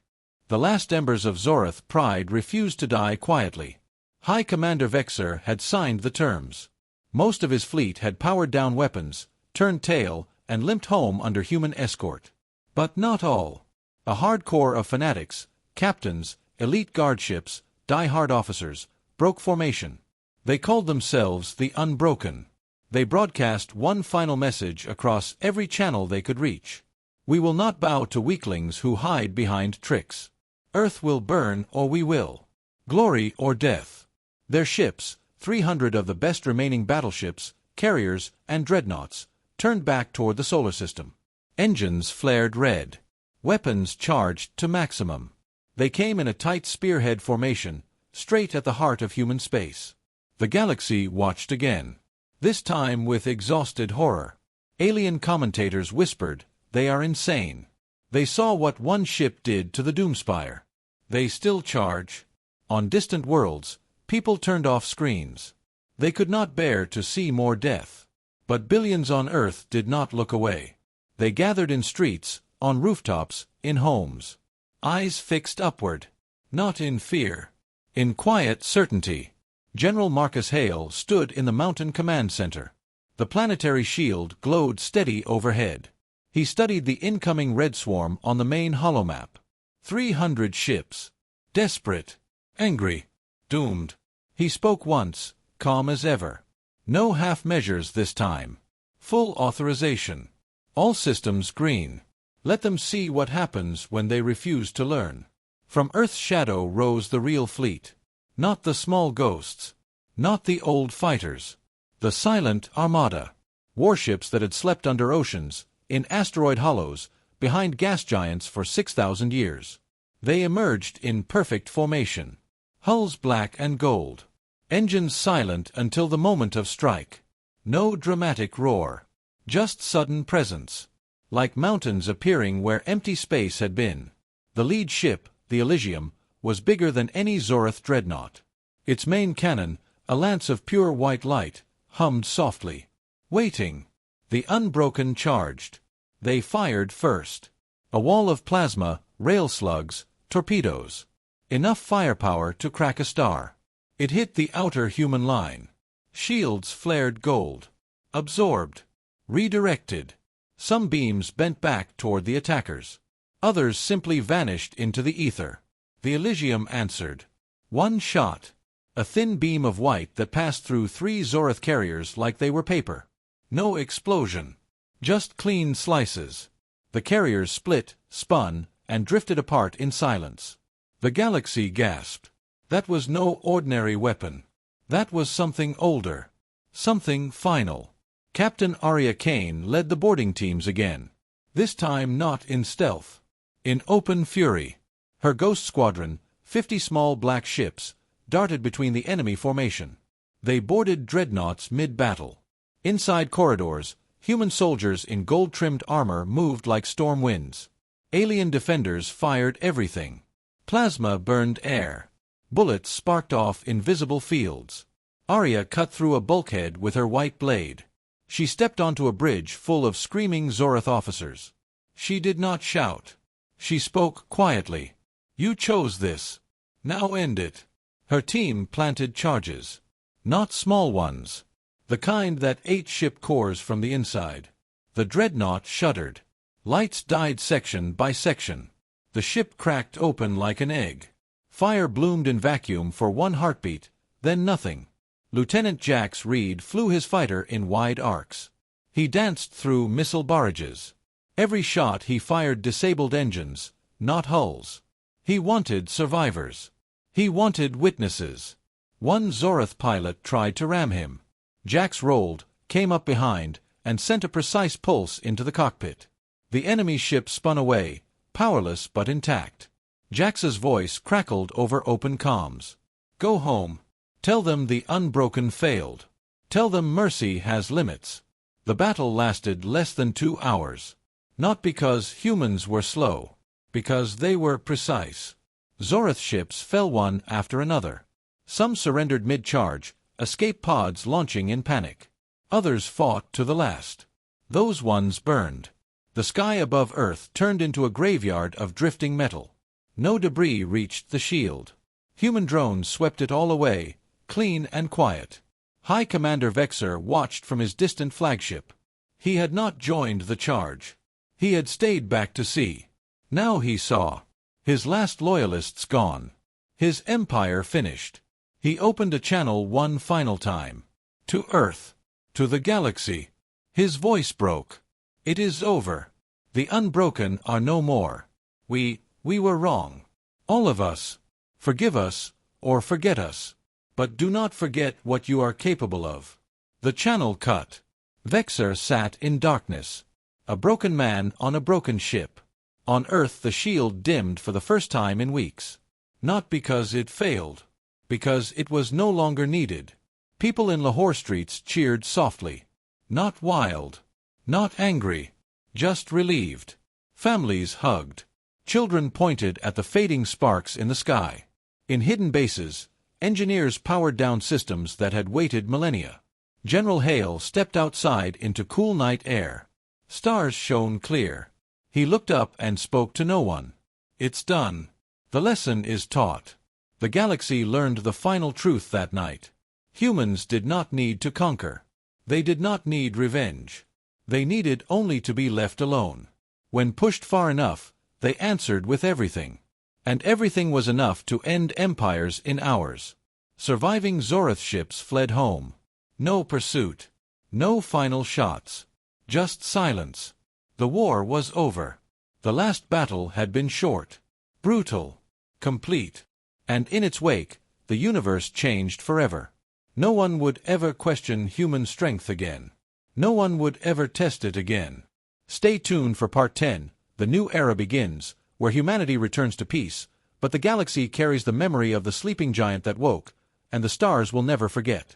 The last embers of Zorath pride refused to die quietly. High Commander Vexer had signed the terms. Most of his fleet had powered down weapons, turned tail, and limped home under human escort. But not all. A hard core of fanatics, captains, elite guardships, die-hard officers, broke formation. They called themselves the Unbroken. They broadcast one final message across every channel they could reach. We will not bow to weaklings who hide behind tricks. Earth will burn or we will. Glory or death. Their ships, 300 of the best remaining battleships, carriers, and dreadnoughts, turned back toward the solar system. Engines flared red. Weapons charged to maximum. They came in a tight spearhead formation, straight at the heart of human space. The galaxy watched again. This time with exhausted horror. Alien commentators whispered, they are insane. They saw what one ship did to the Doomspire. They still charge. On distant worlds, people turned off screens. They could not bear to see more death. But billions on Earth did not look away. They gathered in streets, on rooftops, in homes. Eyes fixed upward. Not in fear. In quiet certainty. General Marcus Hale stood in the Mountain Command Center. The planetary shield glowed steady overhead. He studied the incoming red swarm on the main holomap. 300 ships. Desperate. Angry. Doomed. He spoke once, calm as ever. No half measures this time. Full authorization. All systems green. Let them see what happens when they refuse to learn. From Earth's shadow rose the real fleet. Not the small ghosts. Not the old fighters. The silent armada. Warships that had slept under oceans, in asteroid hollows, behind gas giants for 6,000 years. They emerged in perfect formation. Hulls black and gold. Engines silent until the moment of strike. No dramatic roar. Just sudden presence. Like mountains appearing where empty space had been. The lead ship, the Elysium, was bigger than any Zoreth dreadnought. Its main cannon, a lance of pure white light, hummed softly. Waiting. The Unbroken charged. They fired first. A wall of plasma, rail slugs, torpedoes. Enough firepower to crack a star. It hit the outer human line. Shields flared gold. Absorbed. Redirected. Some beams bent back toward the attackers. Others simply vanished into the ether. The Elysium answered. One shot. A thin beam of white that passed through 3 Zoreth carriers like they were paper. No explosion. Just clean slices. The carriers split, spun, and drifted apart in silence. The galaxy gasped. That was no ordinary weapon. That was something older. Something final. Captain Arya Kane led the boarding teams again. This time not in stealth. In open fury. Her Ghost Squadron, 50 small black ships, darted between the enemy formation. They boarded dreadnoughts mid-battle. Inside corridors, human soldiers in gold-trimmed armor moved like storm winds. Alien defenders fired everything. Plasma burned air. Bullets sparked off invisible fields. Arya cut through a bulkhead with her white blade. She stepped onto a bridge full of screaming Zoreth officers. She did not shout. She spoke quietly. You chose this. Now end it. Her team planted charges. Not small ones. The kind that ate ship cores from the inside. The dreadnought shuddered. Lights died section by section. The ship cracked open like an egg. Fire bloomed in vacuum for one heartbeat, then nothing. Lieutenant Jax Reed flew his fighter in wide arcs. He danced through missile barrages. Every shot he fired disabled engines, not hulls. He wanted survivors. He wanted witnesses. One Zoreth pilot tried to ram him. Jax rolled, came up behind, and sent a precise pulse into the cockpit. The enemy ship spun away, powerless but intact. Jax's voice crackled over open comms. Go home. Tell them the Unbroken failed. Tell them mercy has limits. The battle lasted less than 2 hours. Not because humans were slow. Because they were precise. Zoreth ships fell one after another. Some surrendered mid-charge, escape pods launching in panic. Others fought to the last. Those ones burned. The sky above Earth turned into a graveyard of drifting metal. No debris reached the shield. Human drones swept it all away, clean and quiet. High Commander Vexer watched from his distant flagship. He had not joined the charge. He had stayed back to see. Now he saw. His last loyalists gone. His empire finished. He opened a channel one final time. To Earth. To the galaxy. His voice broke. It is over. The Unbroken are no more. We were wrong. All of us. Forgive us, or forget us. But do not forget what you are capable of. The channel cut. Vexer sat in darkness. A broken man on a broken ship. On Earth the shield dimmed for the first time in weeks. Not because it failed. Because it was no longer needed. People in Lahore streets cheered softly. Not wild. Not angry. Just relieved. Families hugged. Children pointed at the fading sparks in the sky. In hidden bases, engineers powered down systems that had waited millennia. General Hale stepped outside into cool night air. Stars shone clear. He looked up and spoke to no one. It's done. The lesson is taught. The galaxy learned the final truth that night. Humans did not need to conquer. They did not need revenge. They needed only to be left alone. When pushed far enough, they answered with everything. And everything was enough to end empires in hours. Surviving Zoreth ships fled home. No pursuit. No final shots. Just silence. The war was over. The last battle had been short. Brutal. Complete. And in its wake, the universe changed forever. No one would ever question human strength again. No one would ever test it again. Stay tuned for Part 10, The New Era Begins, where humanity returns to peace, But the galaxy carries the memory of the sleeping giant that woke, and the stars will never forget.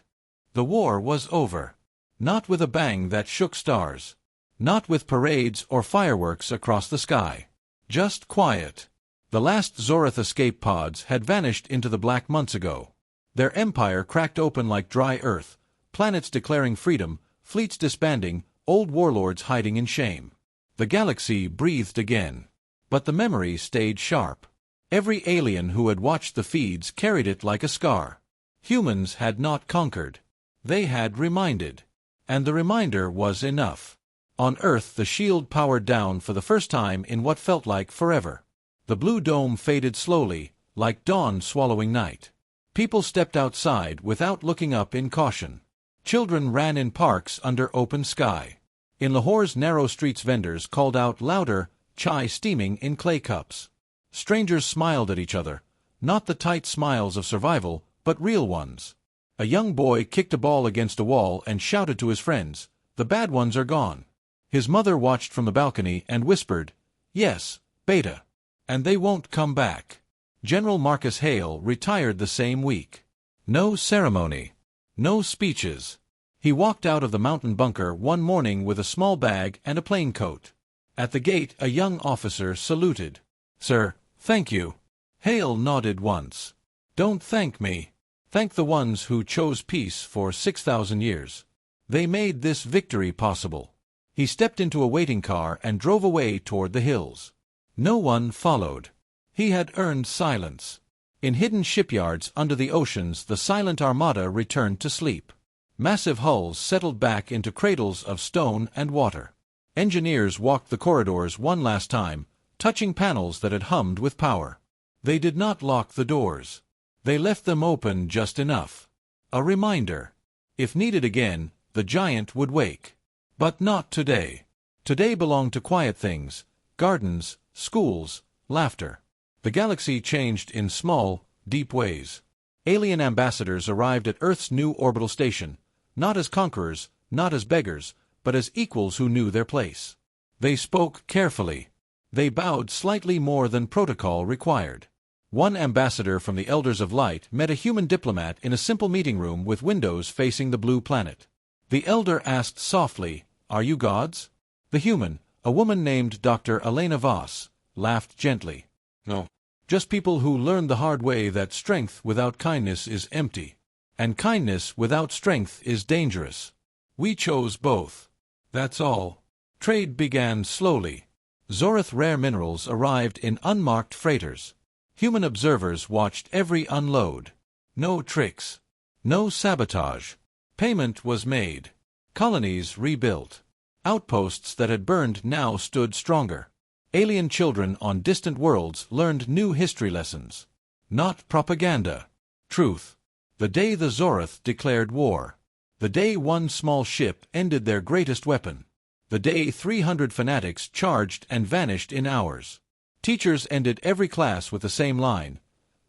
The war was over. Not with a bang that shook stars. Not with parades or fireworks across the sky. Just quiet. The last Zorath escape pods had vanished into the black months ago. Their empire cracked open like dry earth, planets declaring freedom, fleets disbanding, old warlords hiding in shame. The galaxy breathed again. But the memory stayed sharp. Every alien who had watched the feeds carried it like a scar. Humans had not conquered. They had reminded. And the reminder was enough. On Earth the shield powered down for the first time in what felt like forever. The blue dome faded slowly, like dawn swallowing night. People stepped outside without looking up in caution. Children ran in parks under open sky. In Lahore's narrow streets vendors called out louder, chai steaming in clay cups. Strangers smiled at each other, not the tight smiles of survival, but real ones. A young boy kicked a ball against a wall and shouted to his friends, "The bad ones are gone." His mother watched from the balcony and whispered, "Yes, Beta. And they won't come back." General Marcus Hale retired the same week. No ceremony. No speeches. He walked out of the mountain bunker one morning with a small bag and a plain coat. At the gate a young officer saluted. "Sir, thank you." Hale nodded once. "Don't thank me. Thank the ones who chose peace for 6,000 years. They made this victory possible." He stepped into a waiting car and drove away toward the hills. No one followed. He had earned silence. In hidden shipyards under the oceans the silent armada returned to sleep. Massive hulls settled back into cradles of stone and water. Engineers walked the corridors one last time, touching panels that had hummed with power. They did not lock the doors. They left them open just enough. A reminder. If needed again, the giant would wake. But not today. Today belonged to quiet things, gardens, schools, laughter. The galaxy changed in small, deep ways. Alien ambassadors arrived at Earth's new orbital station, not as conquerors, not as beggars, but as equals who knew their place. They spoke carefully. They bowed slightly more than protocol required. One ambassador from the Elders of Light met a human diplomat in a simple meeting room with windows facing the blue planet. The elder asked softly, "Are you gods?" The human, a woman named Dr. Elena Voss, laughed gently. "No. Just people who learned the hard way that strength without kindness is empty. And kindness without strength is dangerous. We chose both. That's all." Trade began slowly. Zorath rare minerals arrived in unmarked freighters. Human observers watched every unload. No tricks. No sabotage. Payment was made. Colonies rebuilt. Outposts that had burned now stood stronger. Alien children on distant worlds learned new history lessons. Not propaganda. Truth. The day the Zorath declared war. The day one small ship ended their greatest weapon. The day 300 fanatics charged and vanished in hours. Teachers ended every class with the same line.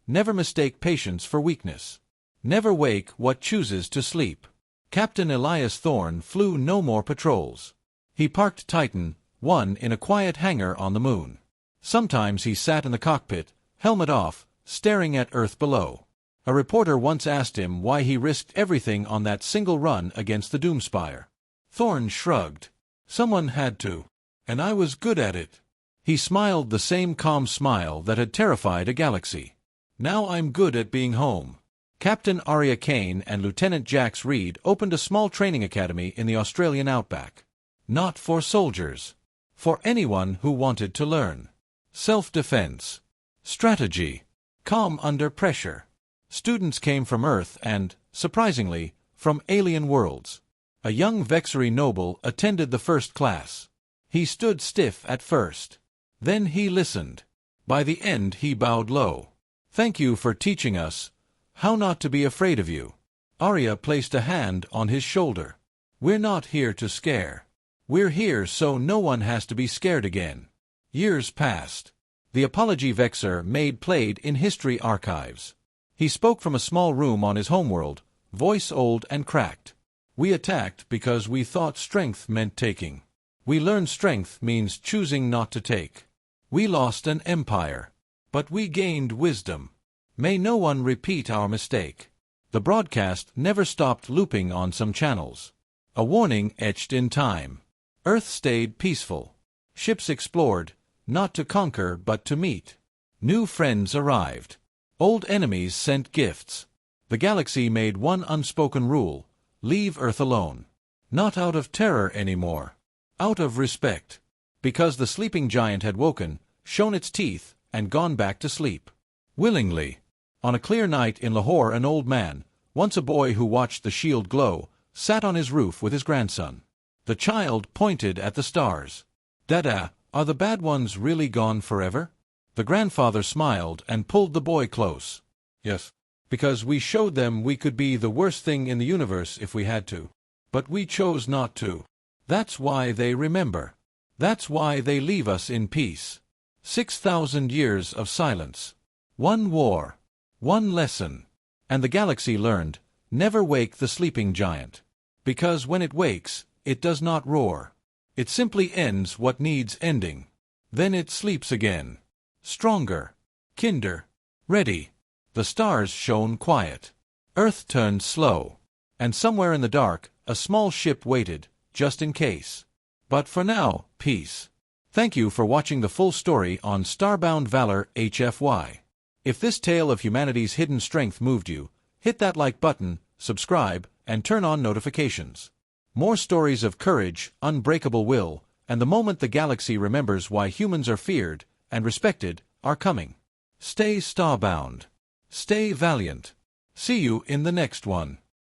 Never mistake patience for weakness. Never wake what chooses to sleep. Captain Elias Thorne flew no more patrols. He parked Titan, one in a quiet hangar on the moon. Sometimes he sat in the cockpit, helmet off, staring at Earth below. A reporter once asked him why he risked everything on that single run against the Doomspire. Thorne shrugged. "Someone had to. And I was good at it." He smiled the same calm smile that had terrified a galaxy. "Now I'm good at being home." Captain Arya Kane and Lieutenant Jax Reed opened a small training academy in the Australian outback. Not for soldiers. For anyone who wanted to learn. Self-defense. Strategy. Calm under pressure. Students came from Earth and, surprisingly, from alien worlds. A young Vexery noble attended the first class. He stood stiff at first. Then he listened. By the end he bowed low. "Thank you for teaching us how not to be afraid of you." Arya placed a hand on his shoulder. "We're not here to scare. We're here so no one has to be scared again." Years passed. The apology Vexer made played in history archives. He spoke from a small room on his homeworld, voice old and cracked. "We attacked because we thought strength meant taking. We learned strength means choosing not to take. We lost an empire. but we gained wisdom. May no one repeat our mistake. The broadcast never stopped looping on some channels. A warning etched in time. Earth stayed peaceful. Ships explored, not to conquer but to meet. New friends arrived. Old enemies sent gifts. The galaxy made one unspoken rule: leave Earth alone. Not out of terror anymore. Out of respect. Because the sleeping giant had woken, shown its teeth, and gone back to sleep. Willingly. On a clear night in Lahore, an old man, once a boy who watched the shield glow, sat on his roof with his grandson. The child pointed at the stars. "Dada, are the bad ones really gone forever?" The grandfather smiled and pulled the boy close. "Yes, because we showed them we could be the worst thing in the universe if we had to. But we chose not to. That's why they remember. That's why they leave us in peace. 6,000 years of silence. One war. One lesson. And the galaxy learned, never wake the sleeping giant. Because when it wakes, it does not roar. It simply ends what needs ending. Then it sleeps again. Stronger. Kinder. Ready." The stars shone quiet. Earth turned slow. And somewhere in the dark, a small ship waited, just in case. But for now, peace. Thank you for watching the full story on Starbound Valor HFY. If this tale of humanity's hidden strength moved you, hit that like button, subscribe, and turn on notifications. More stories of courage, unbreakable will, and the moment the galaxy remembers why humans are feared and respected are coming. Stay starbound. Stay valiant. See you in the next one.